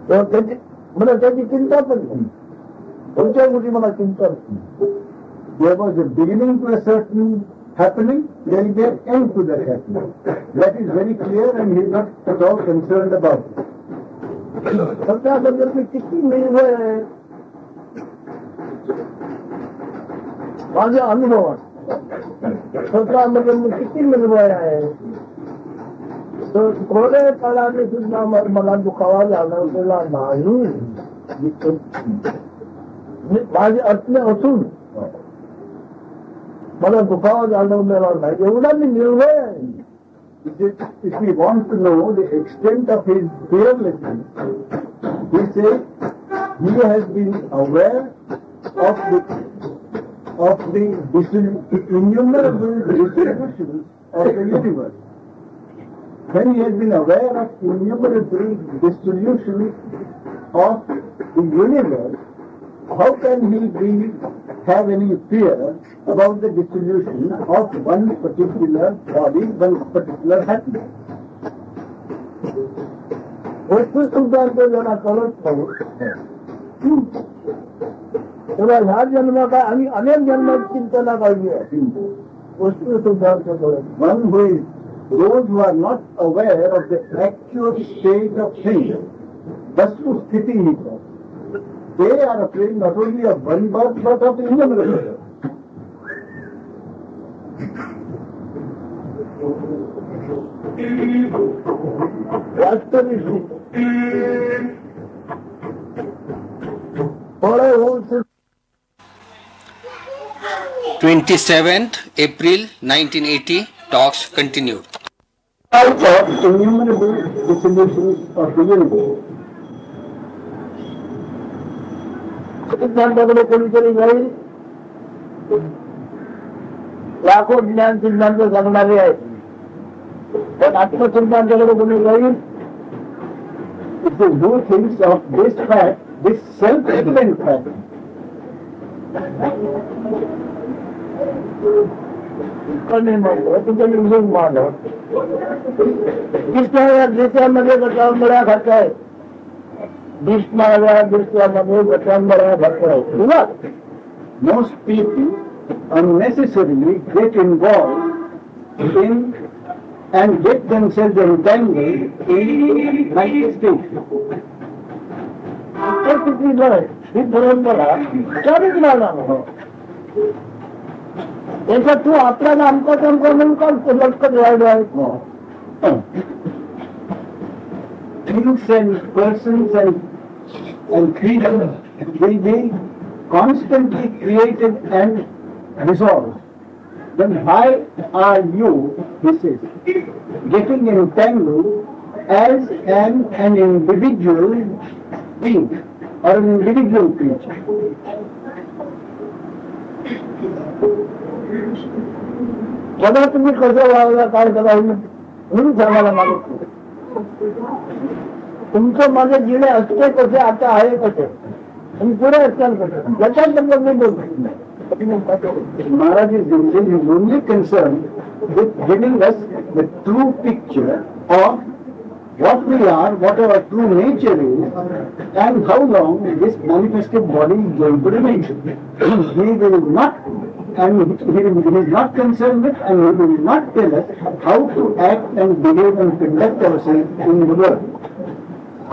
का त्याची मला त्याची चिंता पण नाही. कोणत्या गोष्टी मला चिंता नाही. There was a beginning to a certain happening, there will be an end to that happening. That is very clear, and he is not at all concerned about it. स्वतःबद्दल मी किती निर्भय आहे माझ्या अनुभवात. स्वतःबद्दल मी किती निर्भय आहे. तर थोड्या काळाने सुद्धा मला दुखावा जाणवलेला नाही. माझे आत्मे असून मला दुखावा जाणवलेला नाही. एवढा मी निर्भय आहे. If we want to know the extent of his fearlessness, he says he has been aware of the innumerable distributions of the universe. When he has been aware of innumerable distributions of the universe, how can he have any fear about the distribution of one particular body, one particular happiness? वस्तू सुद्धा तो जरा कळत नाही. तेव्हा ह्या जन्मात आणि अनेक जन्मात चिंतना पाहिजे आहे. वस्तू सुद्धा तो कळत. One who is, those who are not aware of the actual state of things, vastu sthiti he calls. They are afraid not only of one birth but of innumerable births. वास्तविक थोडे होऊन 27th April 1980, talks continued. Of innumerable distributions of the universe. सिद्धांताकडे कोणीतरी जाईल. लाखो ज्ञान सिद्धांत सांगणारे आहेत. पण आत्मसिद्धांताकडे कोणी जाईल. If they do things of this fact, this self-evident fact, मानव दुसऱ्या देशामध्ये गटांबळ्या खात आहे. दुष्माव्या दुसऱ्यामध्ये गटांबळ्या खात आहे. most people unnecessarily get involved in and get themselves entangled in manifestation. ही परंपरा चालूच राहणार. त्याच्यात तू आपल्याला आमका चमका म्हणून का लटकत राहिलो आहे. Things and persons and creatures will be constantly created and dissolved. then why are you, he says, getting entangled as an individual being or an individual creature? जेव्हा तुम्ही कसं वागला काय करा म्हणून सांगायला मागत नाही. तुमचं माझे जिणे असते कसे आता आहे कसे आणि पुढे असताल कसं याच्यात मी बोलतो. Maharaj is only concerned with giving us the true picture of what we are, what our true nature is, and how long this manifested body is going to remain. He will not, and he is not concerned with, and he will not tell us how to act and behave and conduct ourselves in the world.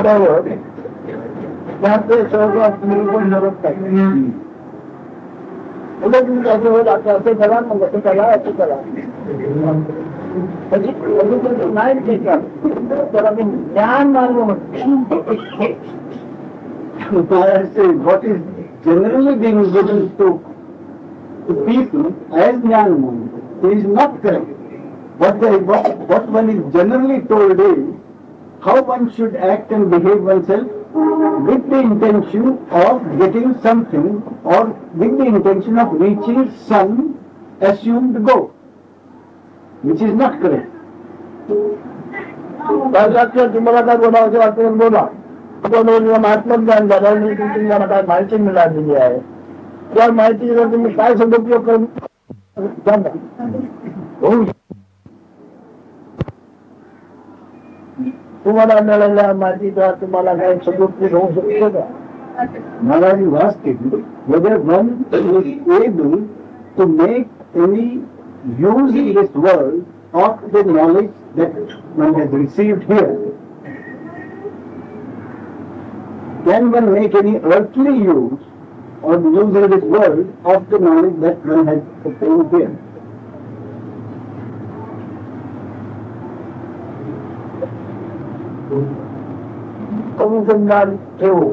बरोबर त्याचे सर्व निरूपण करत नाही. पुढे तुम्ही असं होईल आता असं करा मग असं करा असं करा नाही त्याला मी ज्ञान मार्ग म्हणतो. Maharaj says what is generally being given to people as Jnana Marga is not correct. What one is generally told is how one should act and behave oneself with the intention of getting something or with the intention of reaching some assumed goal, which is not correct. तुम्हाला काय बोलावं वाटतं बोला. महात्मज्ञान झालं तुम्हाला काय माहिती मिळालेली आहे त्या माहितीचा तुम्ही काय सदुपयोग करून तुम्हाला मिळालेल्या माहितीचा तुम्हाला काय सदुपयोग होऊ शकतो का? Maharaj is asking whether one is able to make any use in this world of the knowledge that one has received here. Can one make any earthly use or use in this world of the knowledge that one has obtained here? अनुसंधान ठेवू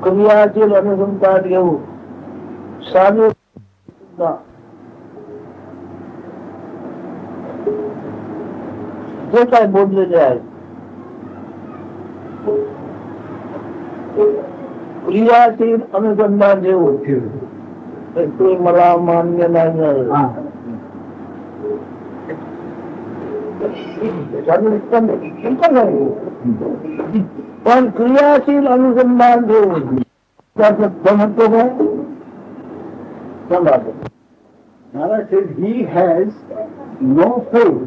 क्रियाशील अनुसंधान घेऊ साधू जे काय बोललेले आहे क्रियाशील अनुसंधान घेऊ ते मला मान्य नाही. पण क्रियाशील अनुसंधान घेऊन त्याचं म्हणतो काय सांगा. Maharaj says he has no faith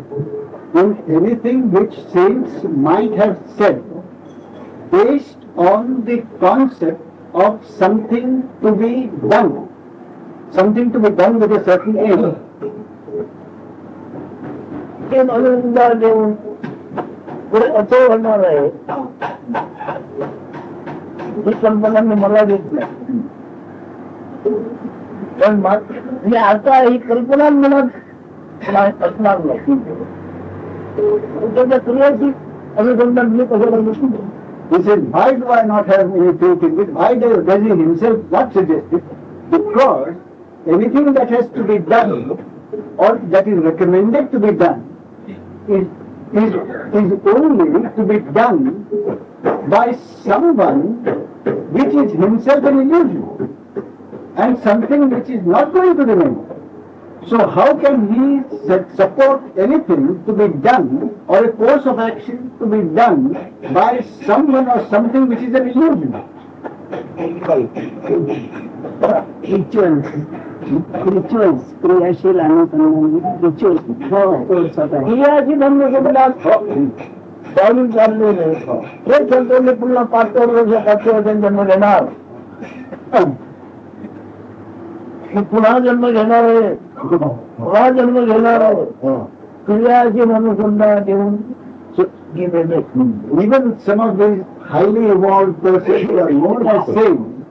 in anything which saints might have said based on the concept of something to be done with a certain aim. अनुसंधान देऊन पुढे असं होणार आहे ही कल्पना मी मला देत नाही. पण मी आता ही कल्पना मला असणार नाही. त्याच्या क्रियाशील अनुसंधान मी कसं करू? He says, why do I not have any faith in it? Why does he himself not suggest it? Because anything that has to be done or that is recommended to be done is only to be done by someone which is himself an illusion and something which is not going to remain. So how can he support anything to be done or a course of action to be done by someone or something which is an illusion? Rituals, क्रियाशील अनुसंधान rituals. क्रियाशील अनुसंधान चालू चाललेले हे संतोषी पुन्हा 5 वर्ष जन्म घेणार पुन्हा जन्म घेणार आहे पुन्हा जन्म घेणार आहे. क्रियाशील अनुसंधान घेऊन Even some of these highly evolved persons who are known as saints,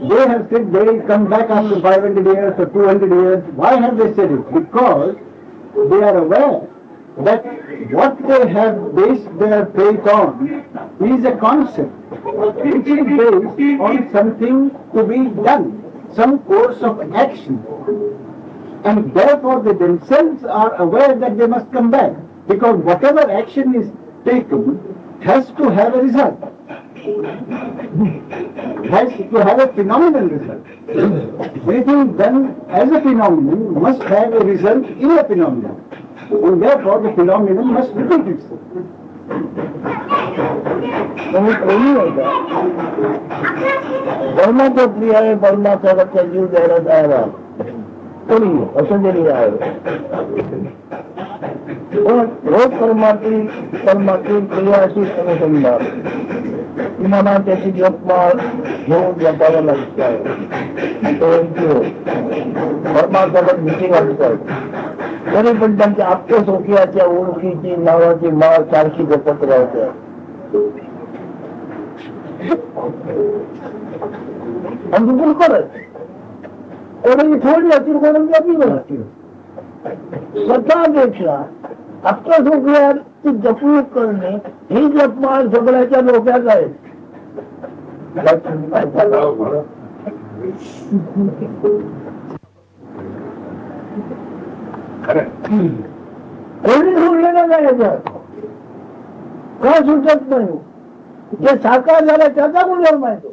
they have said they will come back after 500 years or 200 years. Why have they said it? Because they are aware that what they have based their faith on is a concept which is based on something to be done, some course of action. And therefore they themselves are aware that they must come back, because whatever action is taken has to have a result, has to have a phenomenal result. Anything done as a phenomenon must have a result in a phenomenon, and therefore the phenomenon must repeat itself. धर्माचा प्रिय आहे, परमात्म्याचा जीव द्यायला तयार आहे, कोणी असं जरी आहे. पण रोज परमात्मी प्रिय अशी अनुसंधान मला त्याची जपमाळ घेऊन जपायला लागत आहे. परमात्म्याला भीती वाटतात, तरी पण त्यांच्या आत्मसौख्याच्या ओळखीची नावाची माळ सारखी जपत राहते. आणि बिलकुल करत कोणी थोडी असतील, कोणी कमी असतील, स्वतःपेक्षा आत्मसौख्याची जपणूक करणे ही जपमाळ सगळ्याच्या डोक्यात आहे. कोणी सोडलेलं नाही याच्यात, का सुटत नाही? जे साकार झालं त्याचा गुणधर्म आहे तो.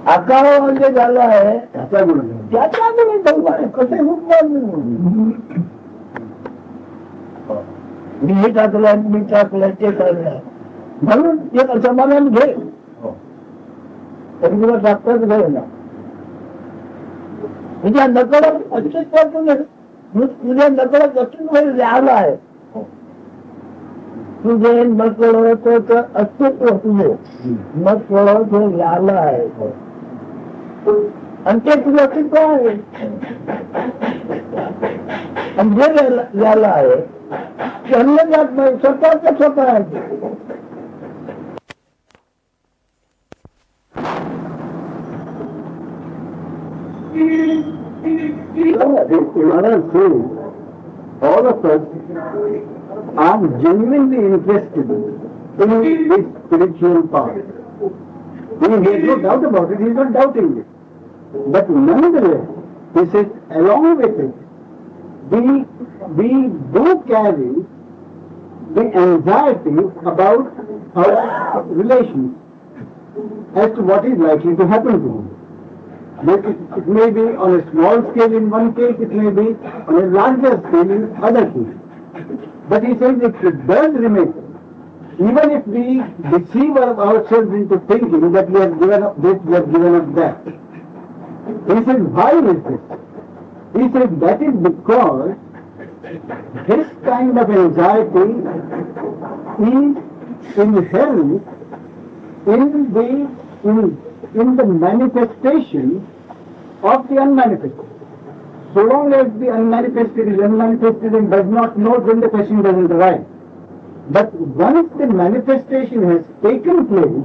आकार म्हणजे झाला आहे त्याचा गुणधर्म आहे, कसे सुटणार नाही. मी टाकलं ते चाललंय म्हणून एक समाधान घे, तरी तुला टाकताच घे ना. तुझ्या नकळत अस्तित्वातून तुझ्या नकळत अस्तित्व लिहायला आहे. तुझे नकळत अस्तित्व तुझे नकळत हे लिहायला आहे, आणि ते तुझं अस्तित्व आहे. आणि जे लिहायला आहे ते अन्य जात नाही, स्वतःच स्वतः आहे. All of us are genuinely interested in this spiritual path. He has no doubt about it, he is not doubting it. But nonetheless, he says, along with it, we do carry the anxiety about our relations as to what is likely to happen to him. It may be on a small scale in one case, it may be on a larger scale in other cases. But he says if it does remain, even if we deceive ourselves into thinking that we have given up this, we have given up that. He says, why is this? He says that is because this kind of anxiety is inherent in the manifestation of the unmanifested. So long as the unmanifested is unmanifested and does not know, then the question doesn't arise. But once the manifestation has taken place,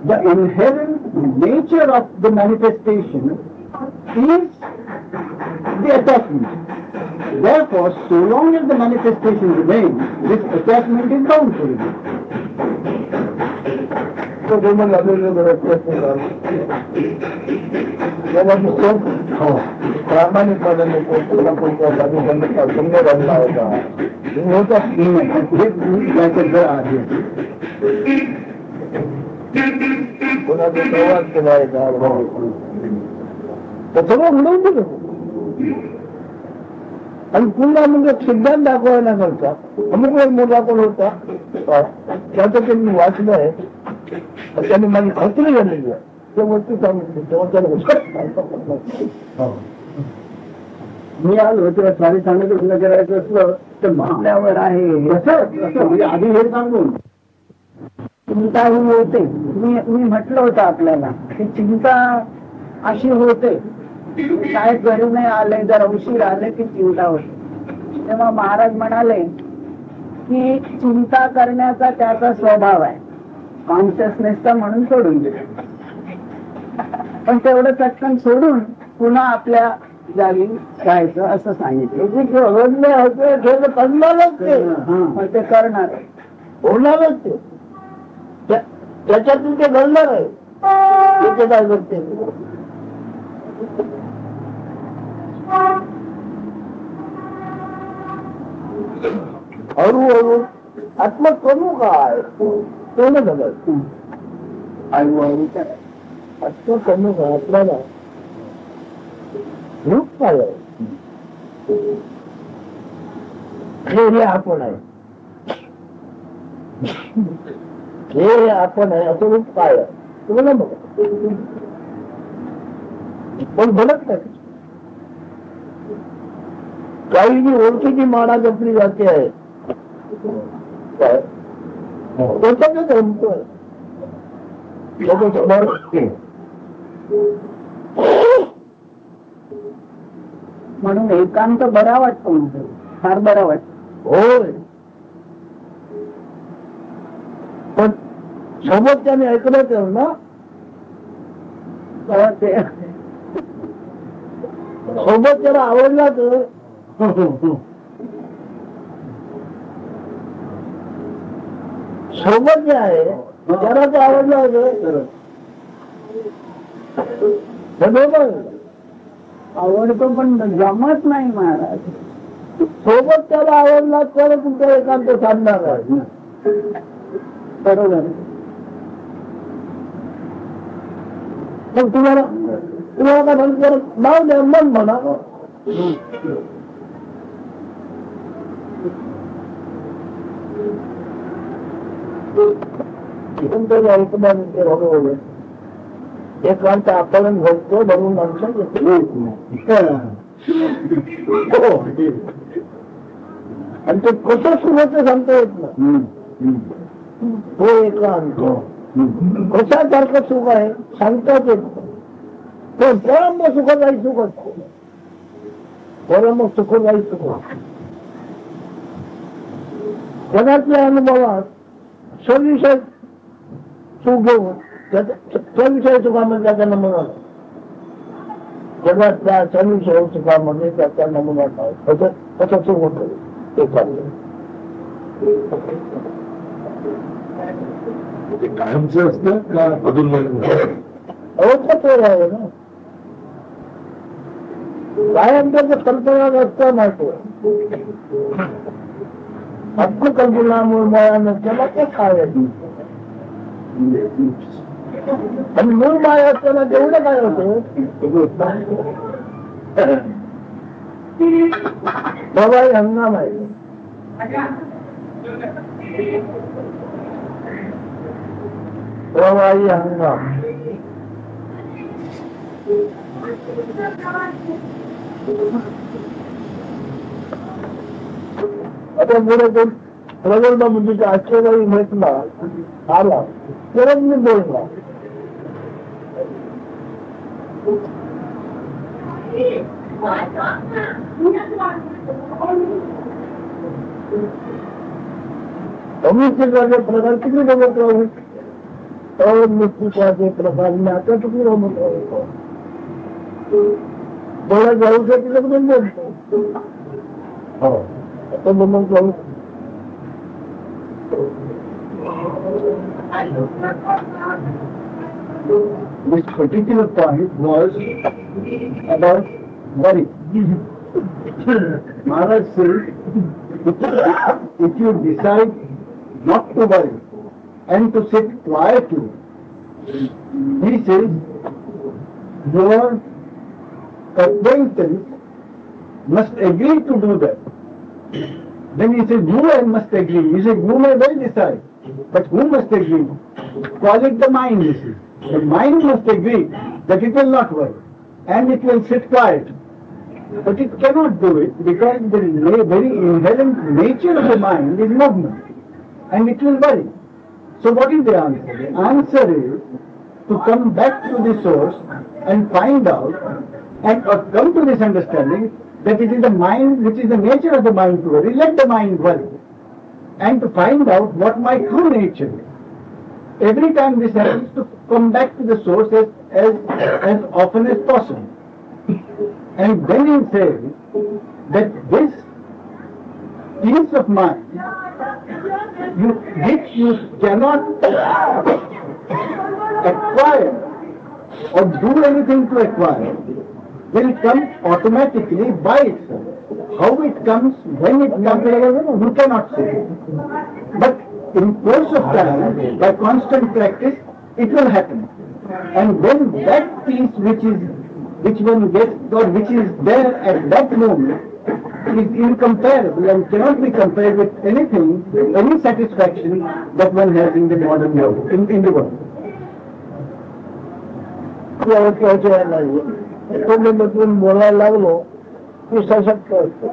the inherent nature of the manifestation is the attachment. Therefore, so long as the manifestation remains, this attachment is bound to remain. तो दोन लागलेले प्रामाणिकपणे कोणत्या कोणत्या समजा घडला होता होता कोणाचा संवाद केला आहे का, तर सगळं घडवून दिलं. आणि पुन्हा म्हणजे सिद्धांत दाखवायला करता अमुक वेळ मोठा कोण होता त्याचं ते मी वाचलं आहे, त्याने माझी खात्री झालेली आहे. ते वस्तू सांगितली तेव्हा त्याला मी आलो तेव्हा सारी सांगितलं तुला करायचं असलं तर मागल्यावर आहे म्हणजे आधी हे सांगून चिंता ही होते. मी म्हटलं होतं आपल्याला की चिंता अशी होते, काय घरी नाही आले जर उशीर आले की चिंता होते. तेव्हा महाराज म्हणाले की चिंता करण्याचा त्याचा स्वभाव आहे, कॉन्शियसनेसचा म्हणून सोडून दिले. पण तेवढं चटकन सोडून पुन्हा आपल्या जागी राहायचं असं सांगितलं. ते करणार होणारच, ते त्याच्यातून ते घडणार आहे. काय करते हळूहळू आत्मा करू काय ते ना झालं हळूहळू आत्मा करू का आपल्याला रूप काय आहे हे आपण आहे हे आपण आहे असं रूप काय आहे तुम्हाला बघा पण बोलत नाही काही जी ओळखीची माळा जपली जाते आहे जमतोय म्हणून एकांत बरा वाटतो म्हणजे फार बरा वाटतो होय पण सोबत त्याने ऐकलंच ना ते सोबत त्याला आवडला तर सोबत जे आहे त्याला ते आवडलं होतं आवडतो पण जमत नाही महाराज सोबत त्याला आवडला तर तुमचा एकांत साधणार आहे बरोबर मग तुम्हाला काय म्हणतो नाव द्या मन म्हणा एकांत आपण घडतो म्हणून माणसं आणि ते कसं सुरू होतं सांगता येत ना हो एकांत कशासारखं सुख आहे सांगताच येत पण परम सुखदायी सुख असतो परम सुखदायी सुख जगातल्या अनुभवात सविषय सुख घेऊन सविषय सुखामध्ये त्याचा नमुना जगातल्या सविषय सुखामध्ये त्याचा नमुना कसं सुख होतं ते चाललं ते कायमचं असतं का अजून अवघड आहे ना कायम त्याचं कल्पना रस्ता माहिती आत्मकल्पनामुळे मायानं त्याला ते काय आणि मूळ माया असताना तेवढं काय होतं बाबा हंगाम आहे प्रवाही हंगाम आता पुढे तो प्रगल्भ बुद्धीच्या आश्चर्यही भेटला आला तरच मी बोलला अमिष्टिकाचे प्रकार किती बघत राहू अनिष्टिकाचे प्रकार मी आता किती बघत राहू थोडा जाऊ शकतो पण बोलतो हो आता बघत राहू This particular point was about worry. Maharaj says, if you decide not to worry and to sit quietly, he says, your acquaintance must agree to do that. Then he says, who I must agree? He says, you may well decide, but who must agree? Call it the mind, you see. The mind must agree that it will not worry and it will sit quiet. But it cannot do it because the very inherent nature of the mind is movement and it will worry. So what is the answer? The answer is to come back to the source and find out and come to this understanding that it is the mind which is the nature of the mind to worry. Let the mind worry and to find out what my true nature is. Every time this happens, to come back to the source as often as possible. And then he says that this peace of mind, which you cannot acquire or do anything to acquire will come automatically by itself. How it comes, when it comes, you cannot say. But in course of time, by constant practice, it will happen. And then that peace which one gets or which is there at that moment is incomparable and cannot be compared with anything, any satisfaction that one has in the modern world, in the world. बोलायला लागलो की सशक्त असतो.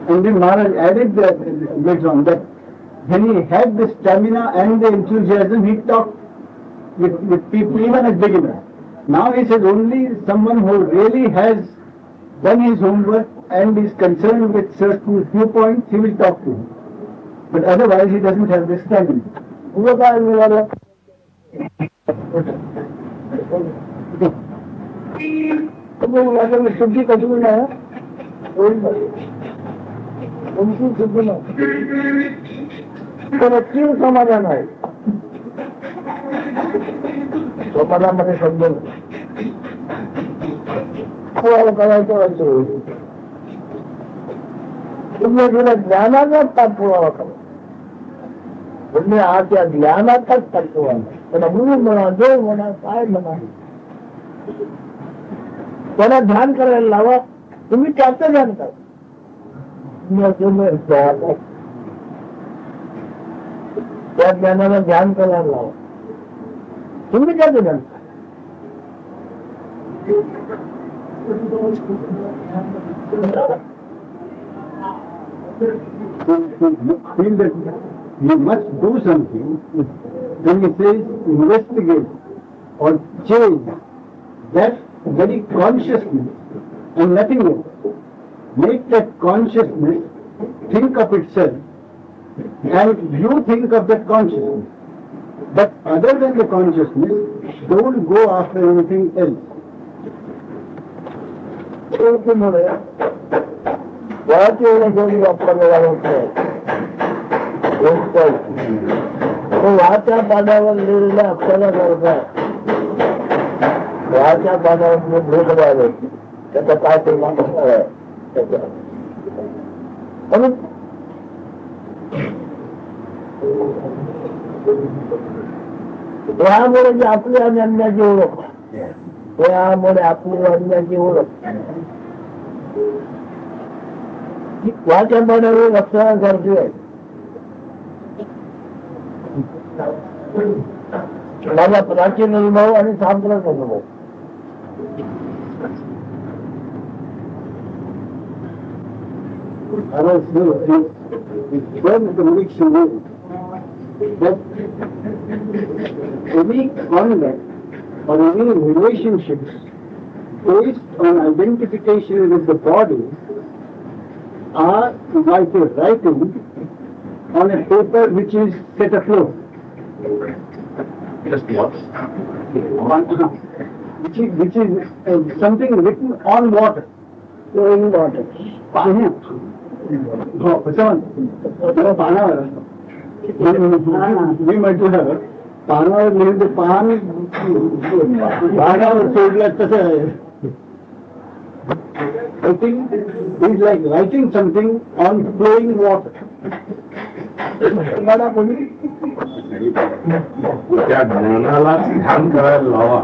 And then Maharaj added later on that when he had the stamina and the enthusiasm, he talked with people even as beginners. Now he says only someone who really has done his homework and is concerned with certain viewpoints, he will talk to him. But otherwise he doesn't have the stamina. शुद्धि कठिन है, उनकी शुद्धि में तीन समाधान आहे. समाधानामध्ये समजून करायचं असं तुम्ही तुला ज्ञानाचाच पाठपुरावा करा. तुम्ही आज त्या ज्ञानाचाच पाठपुरावा त्याला गुरु म्हणा, देव म्हणा, काय म्हणा, त्याला ध्यान करायला लावा. तुम्ही त्याचं ध्यान करा. त्या ज्ञानाला ध्यान करायला लावा. तुम्ही त्याचं ध्यान करा. Feel that you must do something, then he says investigate or change that very consciousness and nothing else. Make that consciousness think of itself and you think of that consciousness. But other than the consciousness, don't go after anything else. वाच्या पाण्यावर लिहिलेल्या अक्षरा करतात. वाच्या पाण्यावर भेट द्यावे त्याचा काय परिणाम आहे. त्यामुळे जी आपली अन्याची ओळख, त्यामुळे आपली अन्याची ओळख वाच्या पाण्यावर अक्षरा करते आहे. माझा प्राचीन अनुभव आणि सांप्रत अनुभव. That any conduct or any relationships based on identification with the body are like a writing on a paper which is set afloat. Just what? Which is something written on water. Flowing water. पानावर मी म्हटलं पानावर लिहिलं पान पानावर सोडलं तसं आहे. Writing is like writing something on flowing water. त्या ज्ञानाला ध्यान करायला लावा.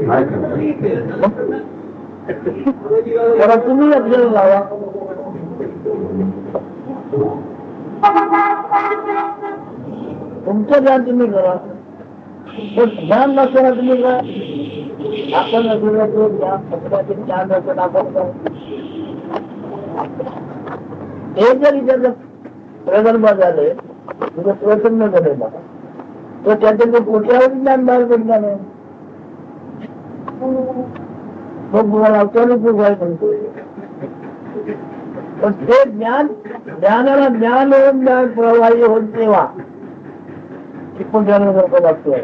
काय त्याला तुम्ही आपल्याला लावा. तुमचं ध्यान तुम्ही करा. ध्यान नसताना तुम्ही करा. आपण ध्यान नसतं आपण हे जरी त्याचं प्रगल्भ झाले तुझं प्रसन्न झालेला तर त्याच्या पोट्यावर ज्ञान बाहेर पडणार नाही. मग तुम्हाला अचानक काय म्हणतो पण ते ज्ञान ज्ञानाला ज्ञान होऊन ज्ञान प्रवाही होत तेव्हा पण ज्ञानासारखं लागतोय.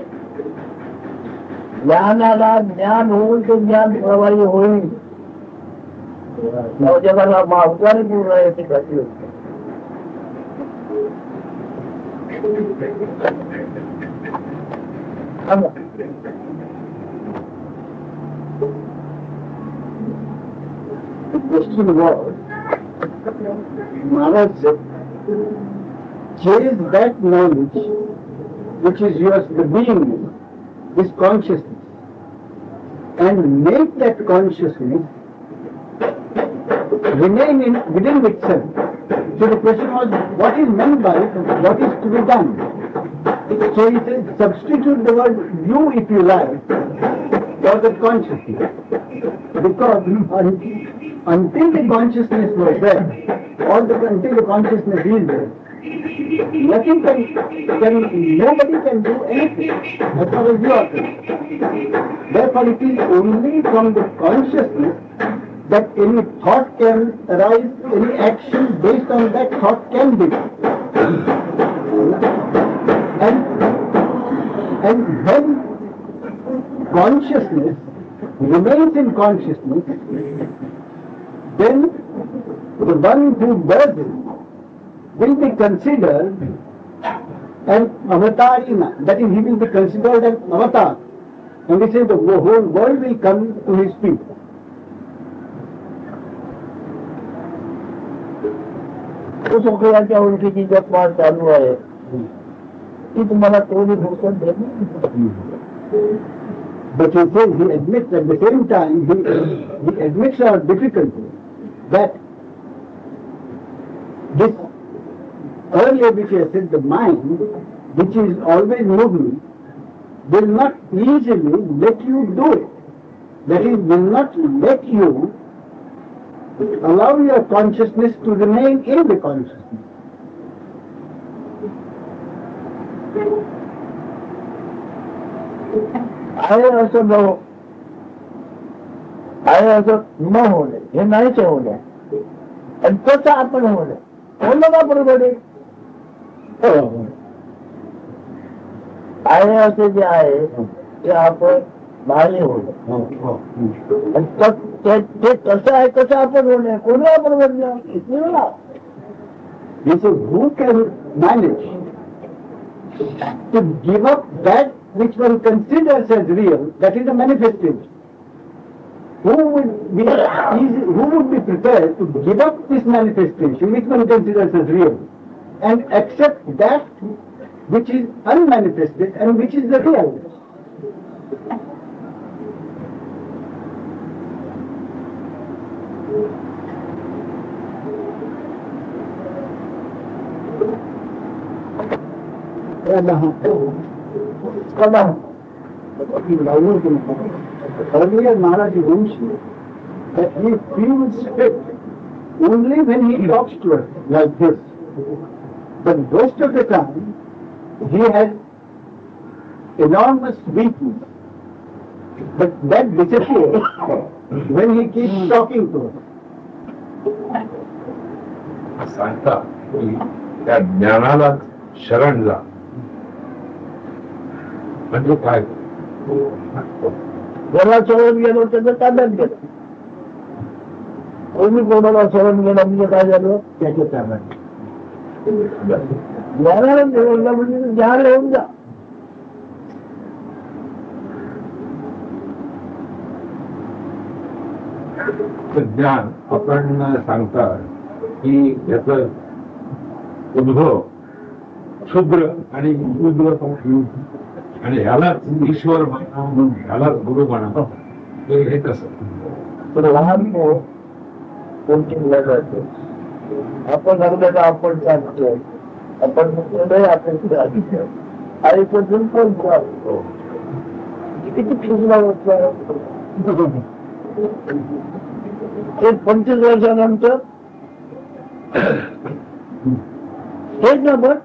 ज्ञानाला ज्ञान होऊन ते ज्ञान प्रवाही होईल. जगाला मावकाने पूर्ण आहे ती घातली होती. The question was, Maharaj said, chase that knowledge which is yours, the being, this consciousness, and make that consciousness remain within itself. So the question was, what is meant by it? What is to be done? So he says, substitute the word you, if you like, for the consciousness. Because until the consciousness was there, until the consciousness is there, nobody can do anything as far as you are concerned. Therefore, it is only from the consciousness that any thought can arise, any action based on that thought can be done. And when consciousness remains in consciousness, then the one who does it will be considered an avatarina. That is, he will be considered an avatar. And we say the whole world will come to his feet. उस उखळ्याच्या उलटीची जपमाळ चालू आहे ती तुम्हाला कोणी फुरसत देत नाही. But he says, he admits at the same time, he admits our difficulty that this earlier which I said, the mind, which is always moving, will not easily let you do it. That is, will not let you allow your consciousness to remain in the consciousness. आहे असं न आहे असं न होणे हे नाहीच होणे आणि कसं आपण होणे होणं का बरोबर आहे. आहे असं जे आहे ते आपण नाही होणे आणि ते कसं आहे कसं आपण होणे कोणाला बरोबर नाही. He says, who can manage to give up that which one considers as real, that is a manifestation? Who would be prepared to give up this manifestation which one considers as real and accept that which is unmanifested and which is the real? Earlier Maharaj mentioned that he feels fit only when he talks to us like this. But most of the time he has enormous weakness. But that disappears when he keeps talking to us. सांगता की त्या ज्ञानाला शरण जा म्हणजे काय. ज्याला शरण गेलो त्याचं ताब्यात गेलं. कोणी कोणाला शरण गेलं म्हणजे काय झालं त्याच्या ताब्यात. ज्ञानाला निवडलं म्हणजे ज्ञान येऊन जा. ज्ञान आपण सांगता की याचा उद्भव क्षुद्र आणि उद्र आणि ह्यालाच ईश्वर म्हणा ह्यालाच गुरु म्हणा हे कसं. पण लहान कोणतीला जातो आपण सांगतो आपण सांगतोय आपण म्हणतो नाही आपण आईपासून पण किती फिरला होता. एक 25 वर्षानंतर हेच ना बघ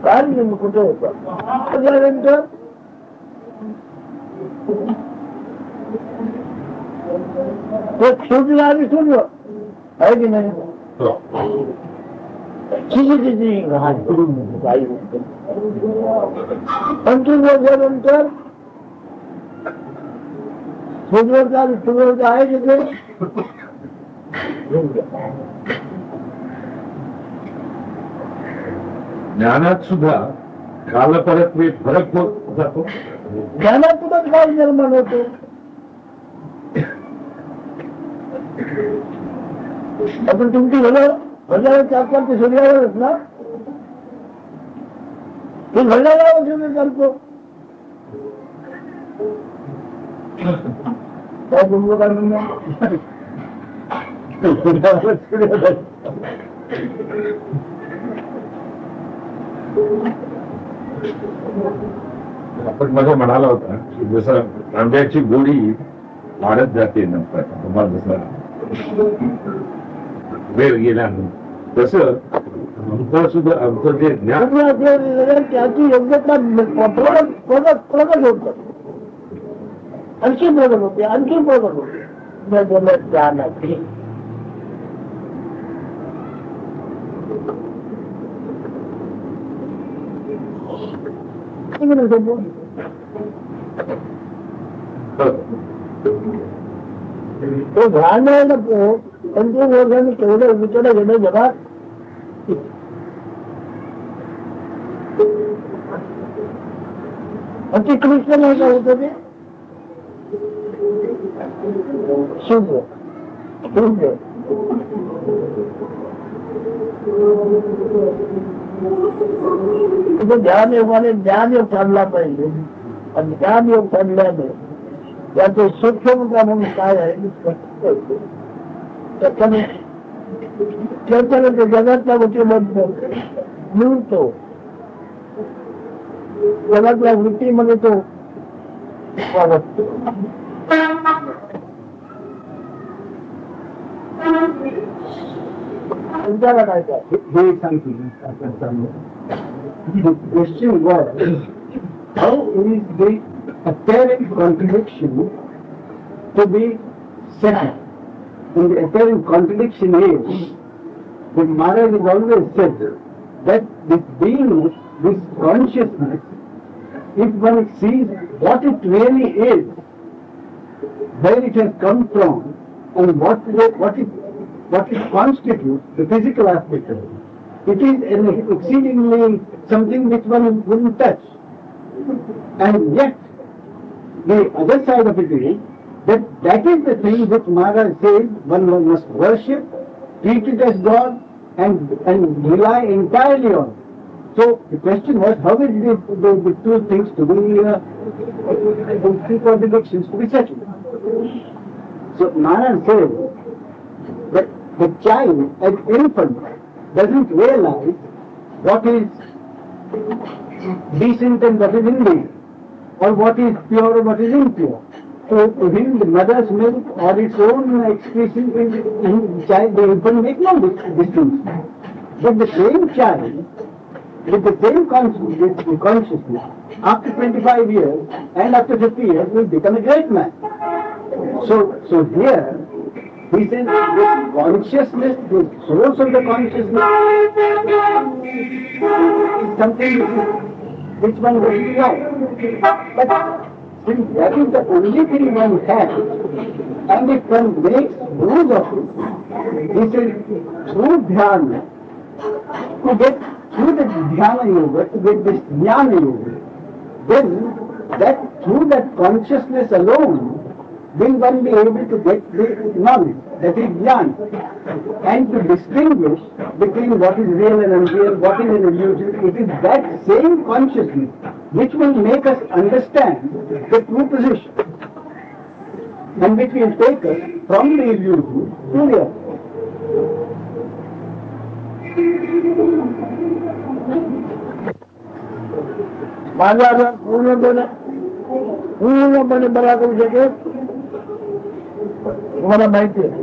काय कुठे होता त्याच्यानंतर ते शोधलं आणि सोडलं आहे की नाही. तिची घाण काही 25 वर्षानंतर शोधलं आहे तिथे ज्ञानात सुद्धा काल परत मी फरक होत जातो. ज्ञानात सुद्धा काल निर्माण होतो. आपण तुमची घड्याळ चालतात ते सूर्यावरच ना, ते घड्याळावर सूर्य चालतो. काय तुमचं काय म्हणणं? आपण मध्ये म्हणाला होता की जसं आंब्याची गोडी वाढत जाते नंतर तुम्हाला जसं वेळ गेल्यानंतर तसं आमचं सुद्धा आमचं जे ज्ञान त्याची योग्यता प्रगत होत, आणखी प्रगत होते, आणखी प्रगत होते. ज्ञान तो ध्यान आहे ना, तो 25 वर्षांनी केवढं विचार घेणं जगात. अति कृष्ण नाही का होतं ते शून्य शून्य. ध्यान योगाने ज्ञानयोग ठरला पाहिजे, आणि ज्ञानयोग ठरल्याने त्याचे सूक्ष्मता म्हणून काय आहे त्याच्याने ते जगातल्या गोष्टीबद्दल मिळतो, जगातल्या वृत्तीमध्ये तो वागतो. तुमच्याला काय काय हे सांगतो. The question was, how is the apparent contradiction to be settled? And the apparent contradiction is that Maharaj has always said that this beingness, this consciousness, if one sees what it really is, where it has come from, and what it constitutes, the physical aspect of it, it is an exceedingly something which one wouldn't touch. And yet, the other side of it is that is the thing which Maharaj says one must worship, treat it as God, and rely entirely on. So the question was, how is the two things to be, the two contradictions to be settled? So Maharaj says that the child, as infant, doesn't realize what is decent and what is indecent, or what is pure and what is impure. So to him, the mother's milk or its own excretion, the child, the infant make no distinction. But the same child, with the same consciousness, after 25 years and after 50 years, will become a great man. So here, he says the consciousness, the source of the consciousness is something which one doesn't know. But since that is the only thing one has, and if one makes use of it, he says through dhyana, to get through the dhyana yoga, to get this jnana yoga, then that through that consciousness alone, will one be able to get the knowledge, that is jnana, and to distinguish between what is real and unreal, what is an illusion. It is that same consciousness which will make us understand the true position, and which will take us from the illusion to the other. माझा पूर्णपणे बरा करू शकेल तुम्हाला माहिती आहे.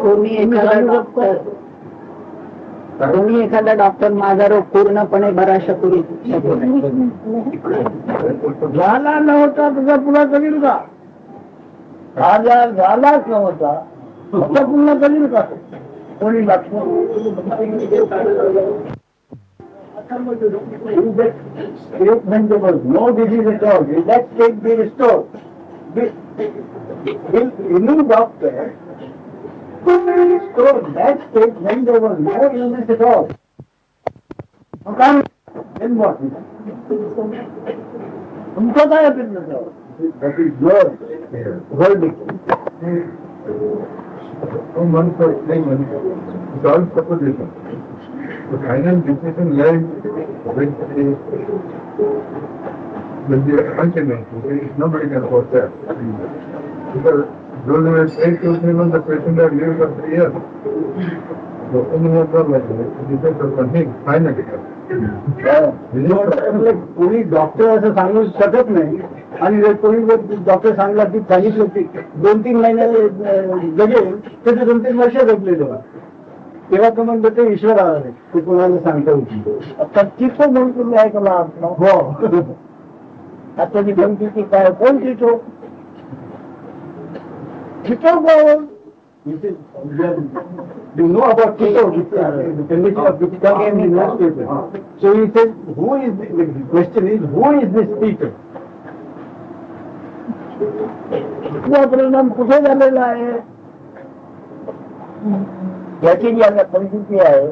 कोणी एखादा डॉक्टर माझा रोग पूर्णपणे बरा शकू झाला नव्हता तुझा पुन्हा करील का? आजार झालाच नव्हता आता पुन्हा करील का? कोणी Statement there was no disease at all. Will that state be restored? Will any doctor So that state when there was no illness at all. Then what? तुमचं काय अपेक्षा? That is your verdict. One for explain, it's all supposition. The final decision lies with the ultimate. Nobody can afford that. Because those who have stayed to even the patient have lived for 3 years. So only one problem, it depends on something finally. कोणी doctor असं सांगू शकत नाही आणि जर कोणी doctor Sangla की सांगितलं की 2-3 महिने जगेल त्याचे 2-3 वर्ष जगले तेव्हा तेव्हा तो म्हणतो ते ईश्वर आला ते कोणाला सांगता होती आता चिठो म्हणून तुम्ही ऐकला हो आताची गमतीची काय कोण चिठो चिठो कोण You know about Tito, the condition of Tito in the newspaper. So he said, the question is, who is this Tito? त्याचा परिणाम कुठे झालेला आहे याची जी आता परिस्थिती आहे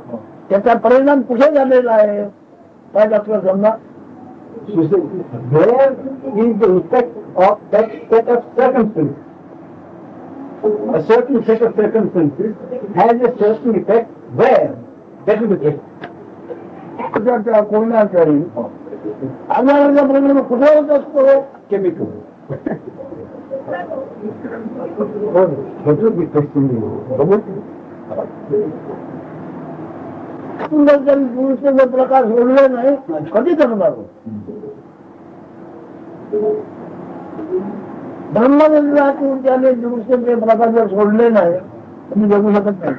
त्याचा परिणाम कुठे झालेला आहे काय डॉक्टर समजा Where is the effect of that set of circumstances? A certain set of circumstances has a certain effect where? That is the case. कोणाचा आजाराचा परिणाम कुठे होत असतो Chemical. What would be question? सुंदर जरी पुरुषाचा जर प्रकार सोडले नाही कधी करणार ब्रह्मचर्यातून त्याने दुरुस्तीचे प्रकार जर सोडले नाही तुम्ही जगू शकत नाही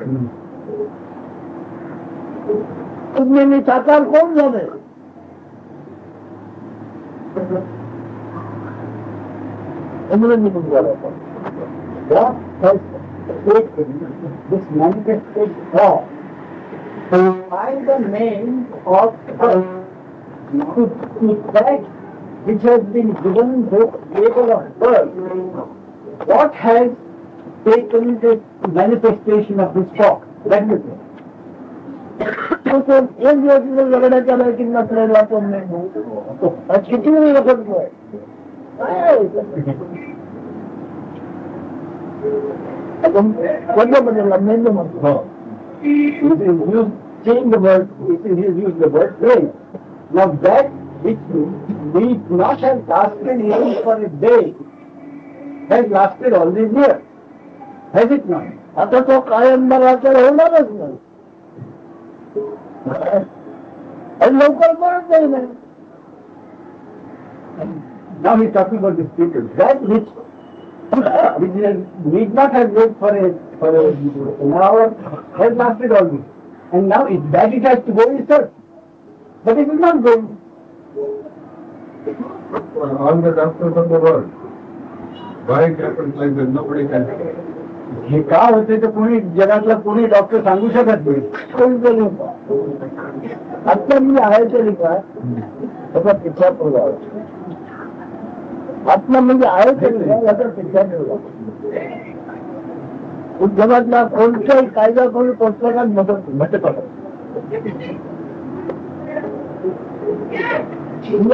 तुम्ही साकार कोण झाले This manifested God by the name of to that which has been given the label of birth. What has taken the manifestation of this talk? That is it. एक दिवस जगण्याच्या लायकीत नसलेला तो किती वेळ लक्षात कोणत्या बदलला मेंदू म्हणतो Change the word, it is used the word brain. Now that which need not have lasted even for a day has lasted all these years. Has it not? आता तो कायम बराचा होणारच नाही लवकर परत जाईल नाही Now he's talking about this people. That which need not have lived for an hour has lasted all this. And now it's that it has to go itself. But it is not going. All the doctors of the world, why it happens like that, nobody can. हे का होते तर कोणी जगातला कोणी doctor सांगू शकत नाही कोणतरी आता मी आहे तरी काय त्याचा पिछा ठेवला आत्मा म्हणजे आहे तरी काय याचा पिछा ठेवला जगातला कोणताही कायदा कोणी पुस्तकात मदत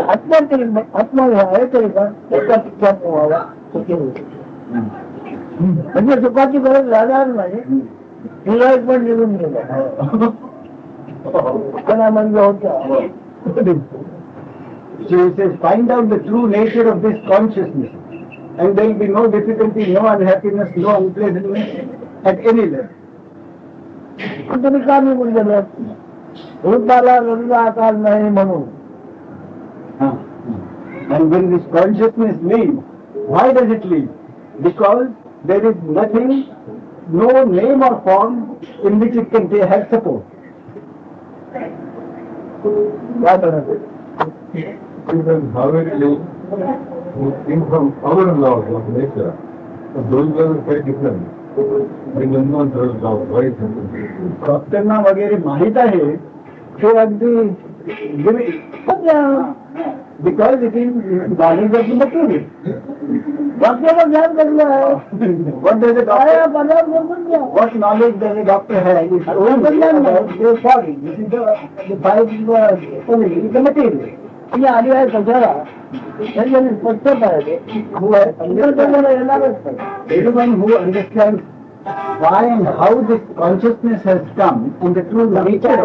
आत्मा तरी आत्मा आहे तरी का त्याचा पिछा ठेवावा म्हणजे सुखाची गरज राहणार नाही तिला एक पण निघून गेला त्यांना म्हणजे होत्या So he says, find out the true nature of this consciousness, and there will be no difficulty, no unhappiness, no unpleasantness at any level. तुम्ही का निघून गेलं रूपाला रंग आकार नाही म्हणून And when this consciousness leaves, why does it leave? Because there is nothing, no name or form in which it can have support. Even how it lives, in from our laws of nature, those laws are quite different. We don't know those laws, why it happens. डॉक्टरना वगैरे माहित आहे ते अगदी because it is knowledge of the material. Doctor का ज्ञान करना है। What does a doctor? What knowledge does a doctor have? Sorry, this is the biological material. ये आदि है संसारा शरीर में स्पष्ट है वो है अंदर का मन येणारच नाही. Everyone who understands why and how this consciousness has come and the true nature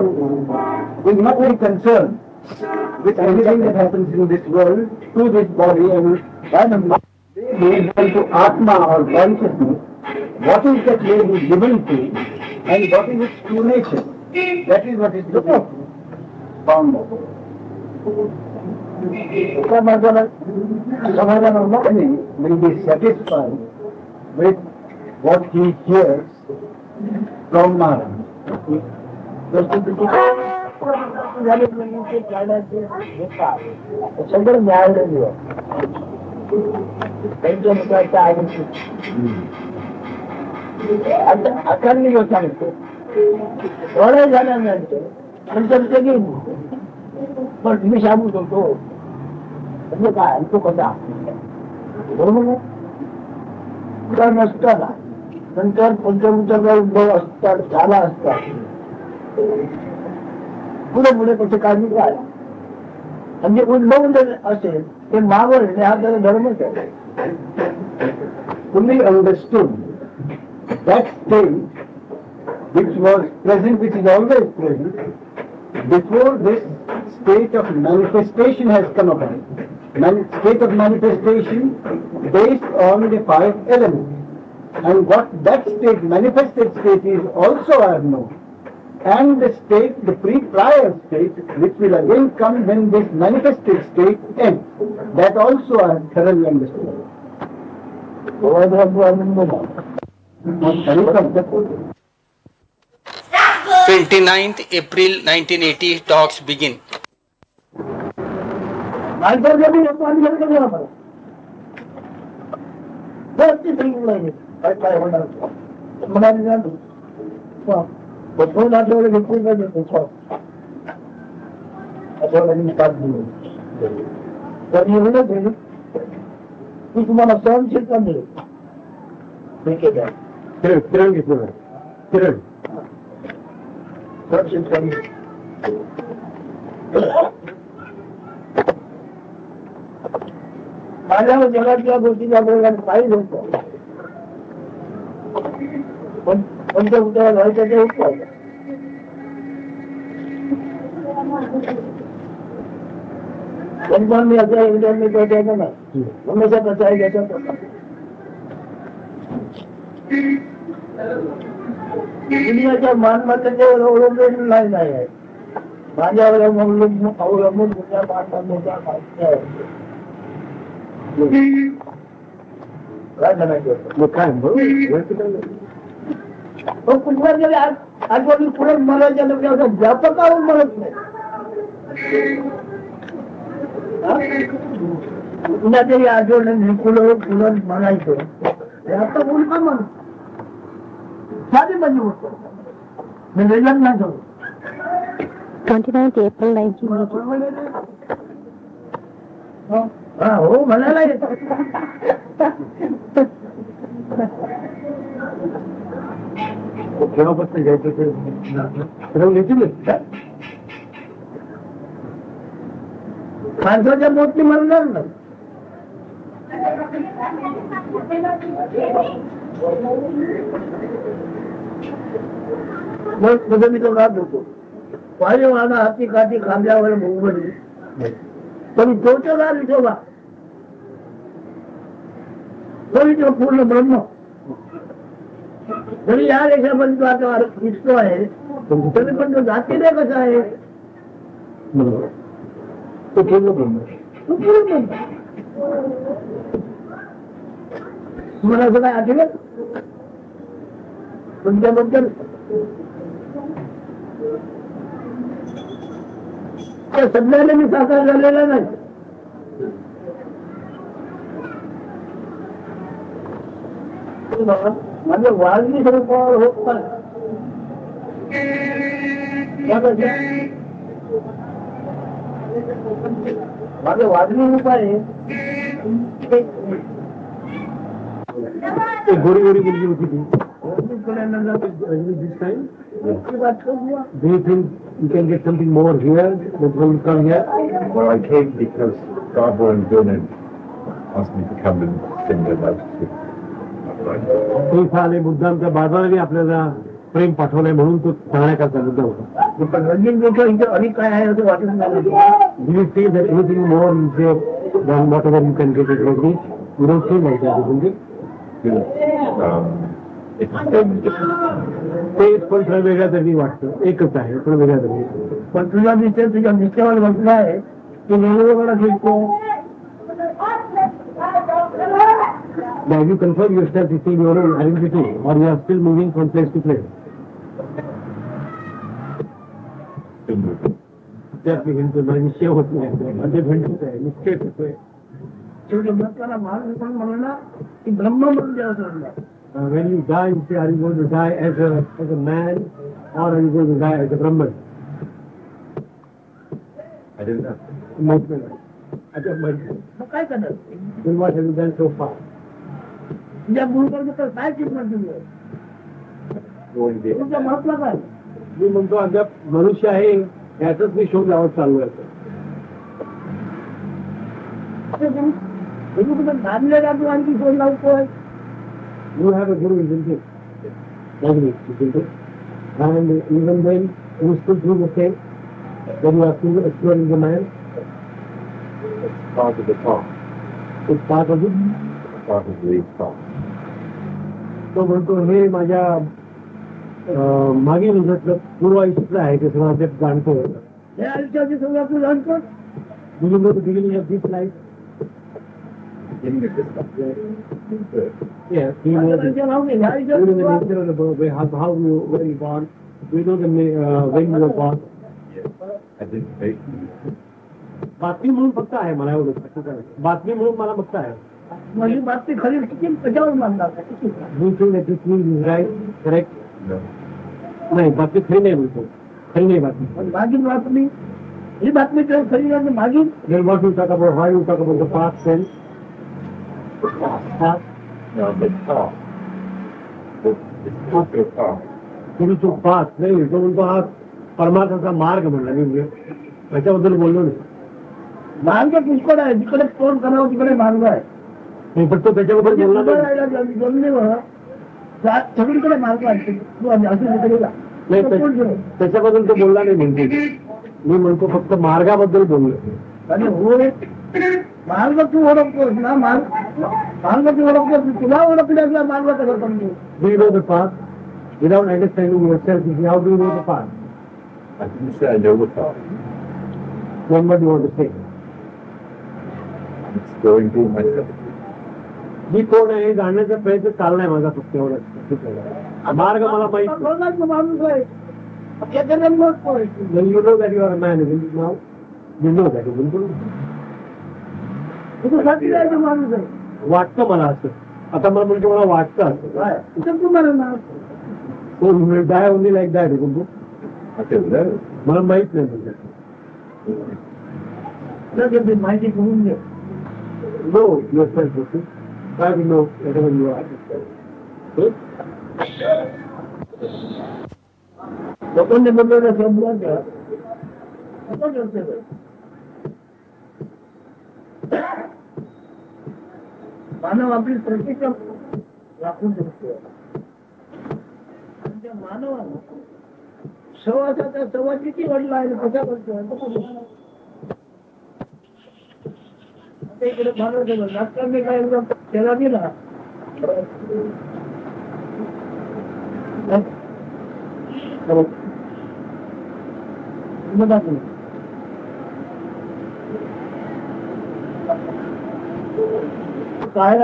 will not be concerned with everything that happens in this world to this body and label to Atma or consciousness, what is that label given to and what is its true nature. That is what is to be found out. Samadhanamani will be satisfied with what he hears from Maharaj. सगळं मिळालेली आहे त्यांच्या मुलाच्या आयुष्य अकाली लोक सांगतो थोड्या झाल्यानंतर नंतर ते गेली पण मी सांगू शकतो म्हणजे काय तो कसा बरोबर तुला नसताना नंतर पंचमुचाचा उद्भव असतात झाला असतात पुढे पुढे त्याची काळजी काय म्हणजे उद्भवून जर असेल ते मागवणे हा त्याचा धर्मच आहे. Fully understood that state which was present, which is always present, before this state of manifestation has come about. State of manifestation based on the 5 elements. And what that state, manifested state is also I have known. And the state, the prior state, which will again come when this manifested state ends. That also I have thoroughly understood. 29th April 1980 talks begin. बसून आठवडे घेतली पाहिजे आठवड्याने 5 दिवस तर एवढं दिली की तुम्हाला सहनशील का मिळेल. ठीक आहे किरण घेतलं किरण सहनशील का मिळेल. माझ्या जगातल्या गोष्टीच्या प्रकारे काही होतं पण पंचभूताला घालतं ते उपवास पण मी असं इंटरनेट द्यायचं नाही हमेशा कसं आहे त्याच्यात दुनियाच्या मानमत्तेवर अवलंबून नाही आहे माझ्यावर अवलंबून दुसऱ्या मानमत्तेचा काय म्हणायचं काय कुठल्या गेले आजूबाजू पुढे मरायच्या लोक व्यापक आवड म्हणत नाही पुन्हा तरी आठवलं फुलं फुलं म्हणायचं व्यापक उलका म्हण साधी माझी गोष्ट मी वेगळं नाही जाऊ. 29th April 1980. हो म्हणायला येत केव्हापासून घ्यायचं ते ठरवून माणसाच्या मोठी म्हणणार ना मग मी तो राहत होतो पाहिजे माझा हाती काठी खांद्यावर मुंबई पण तोच राज ठेवा तरी तो पूर्ण ब्रह्म तरी या रेषापर्यंत आता दिसतो आहे तरी पण तो जातीने कसा आहे तो पूर्ण ब्रह्म तुम्हाला असं काय आठवत तुमच्याबद्दल त्या सध्याने मी साकार झालेला नाही. माझं वाजनी स्वरूपावर होत नाही माझं वाजनी रूप आहे एक गोरी गोरी मुलगी होती ती this time. Do you think you can get something more here? That will come here? Well, I came because Barbara and Bernard asked me to come and sing about it. तो साले मुद्दामचा बाजाराने आपल्याला प्रेम पाठवलंय म्हणून तो सांगण्याकरता मुद्दा होता. रंजन गोठा इथे अधिक काय आहे असं वाटत नाही. Do you see that anything more is there than whatever you can get at Rajneesh? You don't feel like that, isn't it? It's different. ते पण थोडं वेगळ्या तरी वाटतं. एकच आहे पण वेगळ्या तरी. पण तुझ्या निश्चयावर म्हटलं आहे की वेगवेगळा शिकतो. Now you confirm yourself to see your own identity, or you are still moving from place to place. त्यात निघतो निश्चय होत नाही. म्हणजे भेटत आहे निश्चय होतोय. शेवटी म्हटलं महाराज म्हणलं ना की ब्रह्म म्हणून द्यायचं. When you die, you say, are you going to die as a man, or are you going to die as a Brahman? I don't know. Must be right. I don't mind. मग काय करणार? Then what have you done so far? तुझ्या गुरुकडे तर काय शिकणार तुम्ही? No idea. तुझं महत्व काय? मी म्हणतो अद्याप मनुष्य आहे याचाच मी शोध लावत चालू आहे. तुम्ही कुठं धाडलेला तू आणखी शोध लावतोय. You have a guru, isn't it? Isn't it? And even then, you still do the same. When you are still exploring the mind, It's part of the path. it's part of it. Part of the path. तो म्हणतो हे माझ्या मागील युगातलं पूर्व आयुष्यातलं आहे ते सगळं अद्याप जाणतो. हे आयुष्याची सगळं तू जाणतो. Do you know the beginning of this life? Beginning of this stuff. Yes, we know the nature of the birth, how you were born. We know the when you were born. I didn't pay. बातमी म्हणून फक्त आहे मला एवढं. बातमी म्हणून मला फक्त आहे. माझी बातमी खरी किती कशावर मानणार? You think that this means is right, correct? No. नाही बातमी खरी नाही बोलतो. खरी नाही बातमी. पण मागील बातमी ही बातमी तर खरी नाही. मागील Then what you talk about, why you talk about the past then? Past? No, the path. It's part of the path. तुम्ही तो पास नाही तो म्हणतो हा परमार्थाचा मार्ग म्हणला मी त्याच्याबद्दल बोललो नाही. मार्ग पुष्कळ आहे. जिकडे तोंड करावं तिकडे मार्ग आहे. नाही पण तो त्याच्याबद्दल बोलला नाही. सगळीकडे मार्ग आहे. तू असं तिकडे जा. नाही त्याच्याबद्दल तो बोलला नाही म्हणतो. मी म्हणतो फक्त मार्गाबद्दल बोललो. आणि होय मार्ग तू ओळखतोस ना. मार्ग तू ओळखतोस. तुला ओळखण्याचा मार्ग कसा समजू? Do you know the path? Without understanding yourself, how do you know the path? I didn't say I know the path. Then what do you want to say? It's going through myself. मी कोण आहे जाणण्याचा प्रयत्न चाललाय माझा फक्त एवढा. मार्ग मला माहित नाही. माणूस आहे. त्याच्याने मग When you know that you are a man, isn't it now? You know that, isn't it? तुझं साठी जायचं माणूस आहे. वाटतं मला असं. आता मला म्हणजे मला वाटतं असं. तर तुम्हाला ना So you will die only like that, isn't it? I don't know. मला माहित नाही म्हणजे. माहिती करून घे. No, yourself, okay? Try to know whatever you are. Okay? लोकांनी बोललेलं शब्द मानव आपली प्रतिक्रिया राखून शकतो. त्या मानवाला सवासाचा सवा किती वाढला आहे कसा करतो इकडे मानव डॉक्टरने काय त्याला दिला काय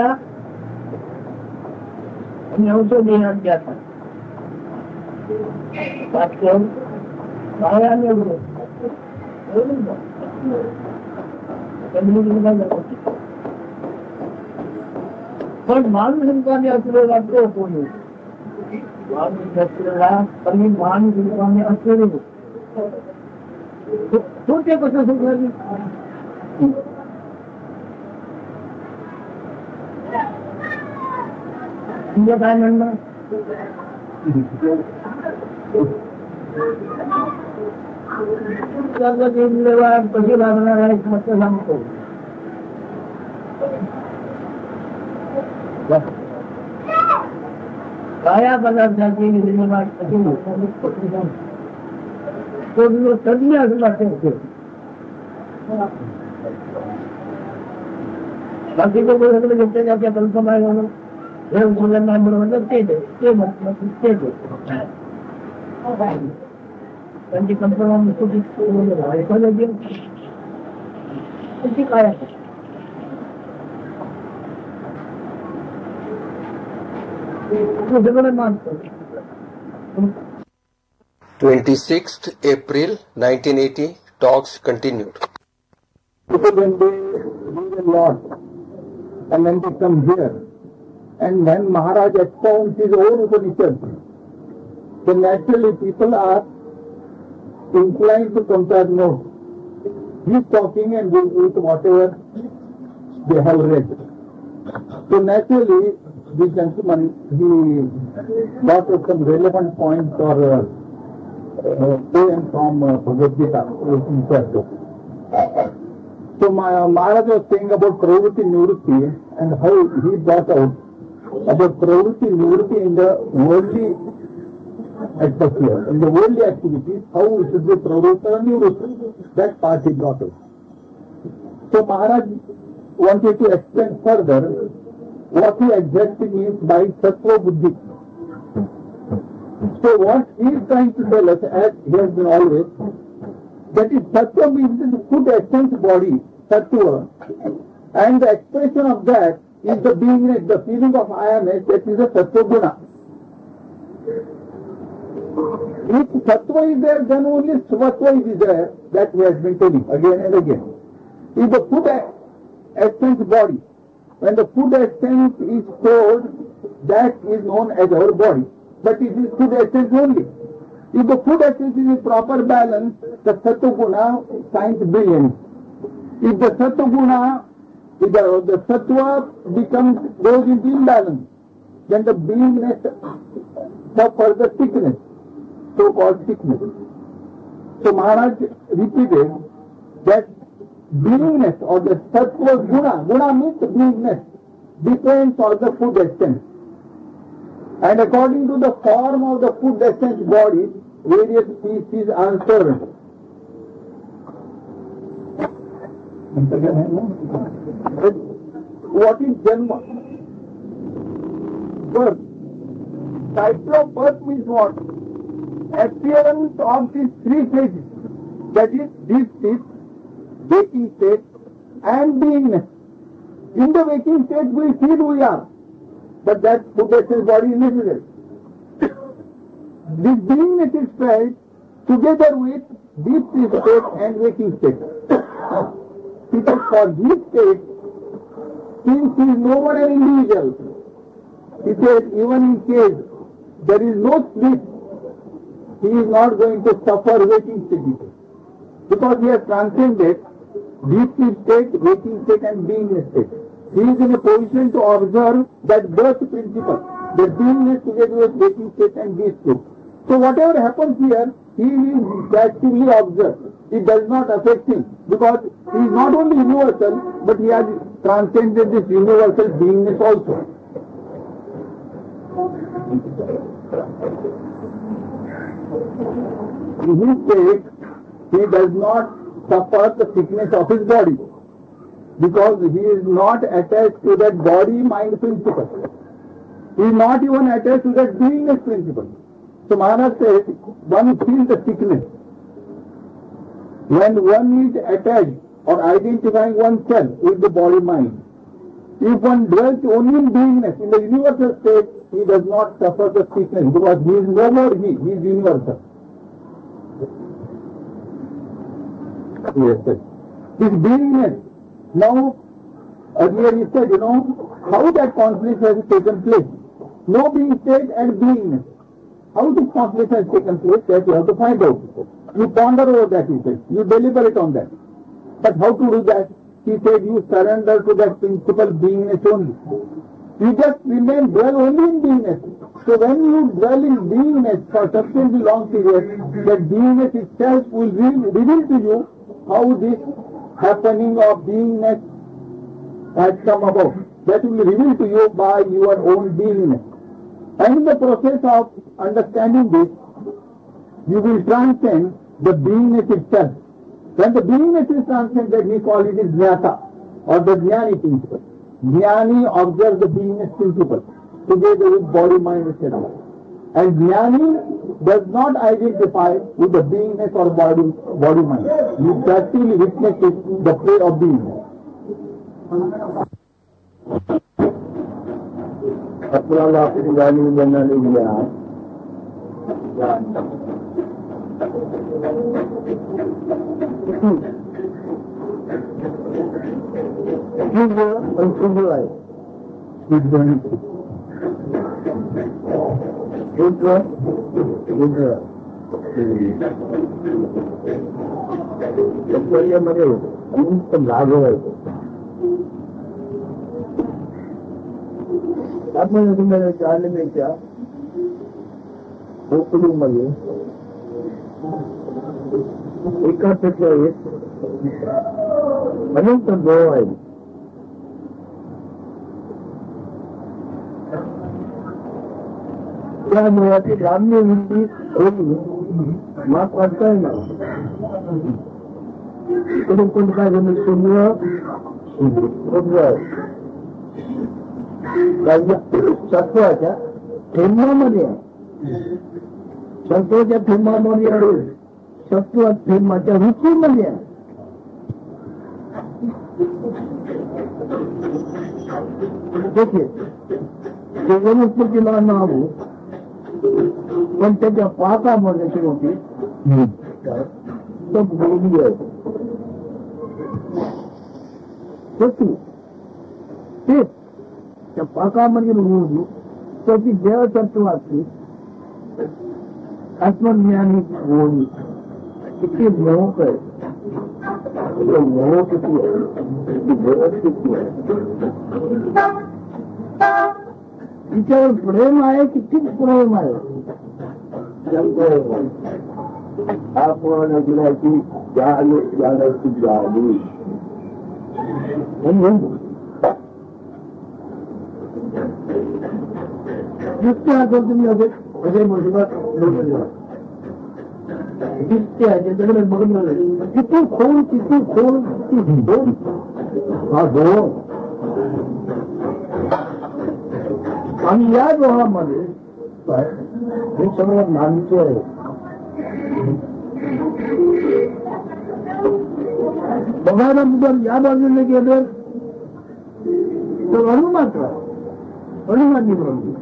आणि औषध देण्यात घ्यायचा पण माणूस हिंकाने असलेला लागतो कोणी माणूस असलेला कमी माणूस हिंकाने असलेले तो ते कसं सुधारली तुमचं काय म्हणणं? कशी लागणार आहे म्हटलं सांगतो. काया पदार्थाची निर्माण कशी तज्ञ असं वाटते. बाकीच्या गोष्टीकडे घेतले आपल्या कल्पना घेऊन हे मुलांना बरोबर ते म्हटलं त्यांची कल्पना काय आहे. 26th April 1980, talks continued. Because when they live a lot, and when they come here, and when Maharaj expounds his own Upanishads, then naturally people are inclined to compare notes. He is talking and going with whatever they have read. So naturally, the gentleman, he brought up some relevant points or poem from Bhagavad Gita. So Maharaj was saying about Pravritti Nivritti and how he brought out about Pravritti Nivritti in the worldly atmosphere, in the worldly activities, how it should be Pravritti and Nivritti. That part he brought out. So Maharaj wanted to explain further what he exactly means by Sattva Buddhi. So what he is trying to tell us, as he has been always, that is Sattva means the food essence body, Sattva, and the expression of that is the beingness, the feeling of I am-ness, that is the Sattva Guna. If Sattva is there, then only Svatva is there, that he has been telling again and again. If the food essence body, when the food essence is stored, that is known as our body. But it is food essence only. If the food essence is in proper balance, the Sattva Guna shines brilliant. If the Sattva Guna, if the Sattva goes into imbalance, then the beingness suffers the sickness, so-called sickness. So Maharaj repeated that beingness or the Sattva Guna means beingness, depends on the food essence. And according to the form of the food essence body, various species are served. What is Janma? Birth. Cycle of birth means what? Appearance of these three phases, that is deep sleep, waking state and beingness. In the waking state we feel we are, but that food essence body is necessary. This beingness is felt together with deep sleep state and waking state. Because for this state, since he is no more an individual, he says even in case there is no sleep, he is not going to suffer waking state. Because he has transcended deep sleep state, waking state and beingness state. He is in a position to observe that birth principle, the beingness together with waking state and deep sleep. So whatever happens here, he is actively observed. It does not affect him because he is not only universal, but he has transcended this universal beingness also. In his state, he does not suffer the sickness of his body because he is not attached to that body-mind principle. He is not even attached to that beingness principle. So Maharaj says, one feels the sickness when one is attached or identifying oneself with the body-mind. If one dwells only in beingness, in the universal state, he does not suffer the sickness because he is no more he is universal. Yes, sir. This beingness, now, earlier he said, how that conflict has taken place. No being state and beingness. How this conflict has taken place, that you have to find out. You ponder over that, he said. You deliberate on that. But how to do that? He said, you surrender to that principle beingness only. You just remain dwell only in beingness. So when you dwell in beingness for sufficiently long period, that beingness itself will reveal to you how this happening of beingness has come about. That will reveal to you by your own beingness. And in the process of understanding this, you will transcend the beingness itself. When the beingness is transcended, we call it jnata or the jnani principle. Jnani observes the beingness principle together with body, mind, etc. And jnani does not identify with the beingness or body, mind. He practically witnesses the play of beingness. अपना ज्ञानी बनना नहीं गया आपण तुम्हाला चालण्याच्या ओपनिंगमध्ये एकापेक्षा एक अनंत भाव आहे. त्या मुळाची ग्राम्य हिंदी माफ वाटताय ना इकडून कोण काय झालं शून्य सत्वाच्या थेंबामध्ये आहे. सत्वाच्या थेंबामध्ये आहे. सत्व थेंबाच्या रुचीमध्ये आहे. जगन्मुक्तीला नाव पण त्याच्या पाकामध्ये ती होती तो बोली आहे तेच त्या पाकामध्ये होती त्याची देवतत्वाची आत्मज्ञानी होणी किती मोहक आहे. मोह किती आहे देवत किती आहे. तिच्यावर प्रेम आहे किती प्रेम आहे. आपण गुणाची जाण्याची जाणी जितक्या तुम्ही असे जितक्या त्याच्याकडे बघितलं किती खोल किती खोल हा दोन आणि या दोहामध्ये हे सगळं मानतो आहे. बघायला जर या बाजूने गेलं तर अनुमात्र अनुमानी म्हणून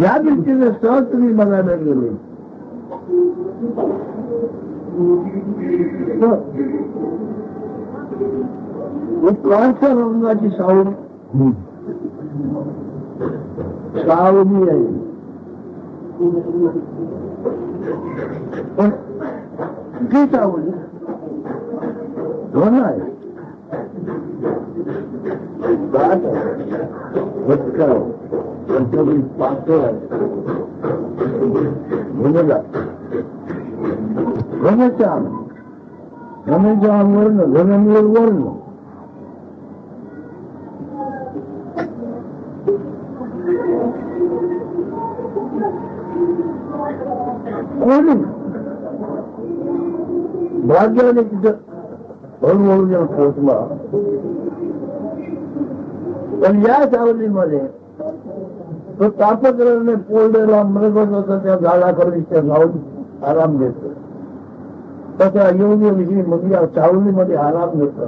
या दृष्टीने सहज तुम्ही बघायला गेले काळ्या रंगाची सावली सावली आहे. पण ती सावली धन आहे. पातळ आहे घनश्याम घनश्याम वर्ण घननीर वर्ण कोणी भाग्याने तिथं हळूहळू जेव्हा पोचला पण या सावलीमध्ये तो तापग्रहाने पोळलेला मृग होता त्या झाडाकडे त्या जाऊन आराम घेतो. तसा योग्य विषयी मग या सावलीमध्ये आराम घेतो.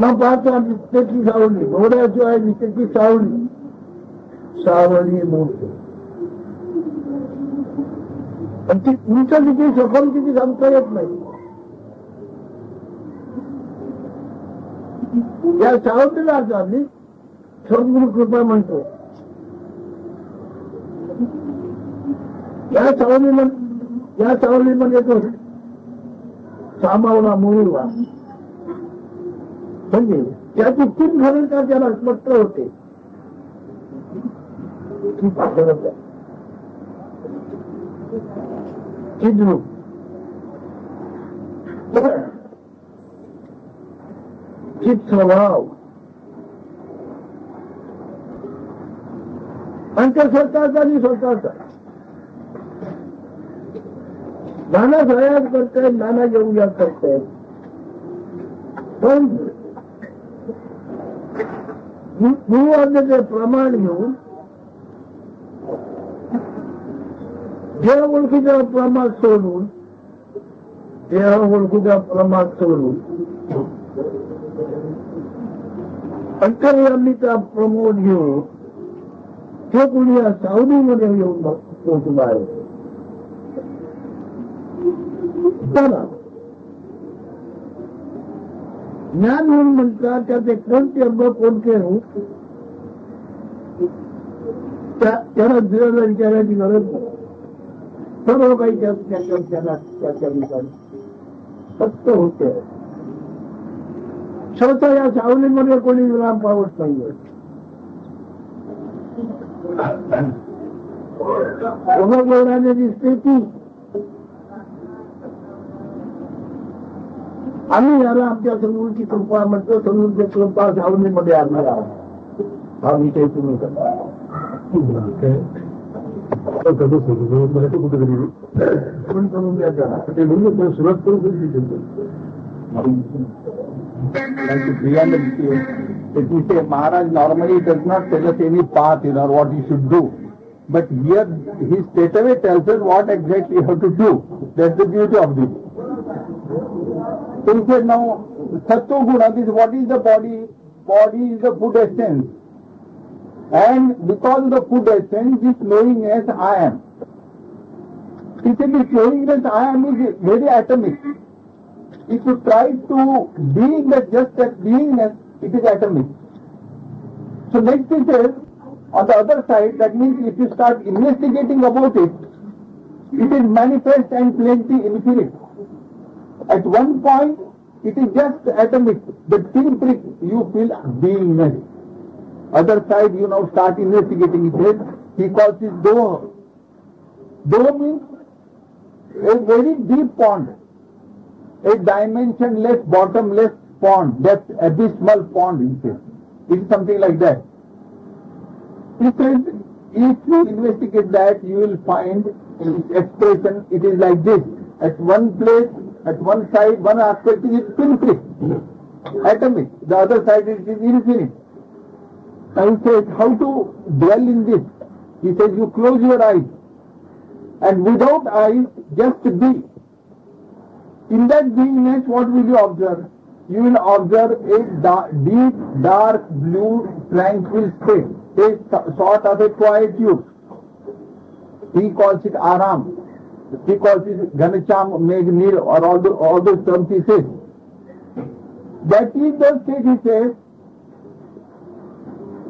मग पाहतो त्याची सावली घोड्याशिवाय त्याची सावली सावली मोठी पण ती उंच किती सखोल किती सांगता येत नाही. या सावलीला आम्ही सद्गुरु कृपा म्हणतो. या सावलीला या सावलीमध्ये तो सामावला मुलीला म्हणजे त्याची तीन भूमिका त्याला स्पष्ट होते. चिद्रूप चित स्वभाव अंतर स्वतःचा आणि स्वतःचा नाना सहाय्यात करतायत, नाना येऊया करतायत. पण गुरुवाद्याचे प्रमाण घेऊन देह ओळखीचा प्रमाण सोडून देह ओळखीचा प्रमाण सोडून अंतर्यामीचा प्रमोद घेऊन ते कुणी या सावलीमध्ये येऊन पोहोचला आहे. ज्ञान म्हणून म्हणतात त्याचे कोणते अंग कोणते रूप त्याला दिलेला विचारायची गरज नाही. सर्व काही त्याच्या ठिकाणी फक्त होते. स्वतः या सावलीमध्ये कोणी विराम पावत नाही. कोणाने दिसते ती आम्ही याला आमच्या समूळची कृपा म्हणतो. समूळची कृपा सावलीमध्ये आणणार आहोत. हा विषय तुम्ही सुरुवात करून Maharaj normally does not tell us any path, what you should do. But here he straightaway tells us what exactly you have to do. That's the beauty of this. So he said now, Sattva Guna, this what is the body? Body is the food essence. And because of the food essence, this knowingness I am. He said this knowingness I am is very atomic. If you try to beingness, just that beingness, it is atomic. So next he says, on the other side, that means if you start investigating about it, it is manifest and plenty infinite. At one point, it is just atomic. The pinprick, you feel beingness. Other side, you now start investigating it. He calls it Doha. Doha means a very deep pond. A dimensionless, bottomless pond, that abysmal pond, he says. It's something like that. He says, if you investigate that, you will find its expression, it is like this. At one place, at one side, one aspect is pinprick, atomic. The other side it is infinite. Now he says, how to dwell in this? He says, you close your eyes. And without eyes, just be. In that beingness, what will you observe? You will observe a deep, dark, blue, tranquil space, a sort of a quietude. He calls it Aram. He calls it Ghanacham, Meghnil, or all those terms he says. That is the state, he says,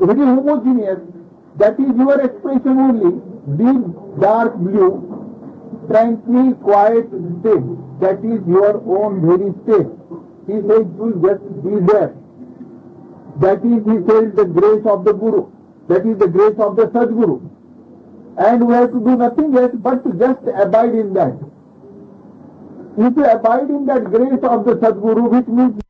very homogeneous. That is your expression only. Deep, dark, blue, tranquil, quiet state. That is your own very state. He says, you just be there. That is, he says, the grace of the Guru. That is the grace of the Sadguru. And we have to do nothing else but to just abide in that. If you abide in that grace of the Sadguru, which means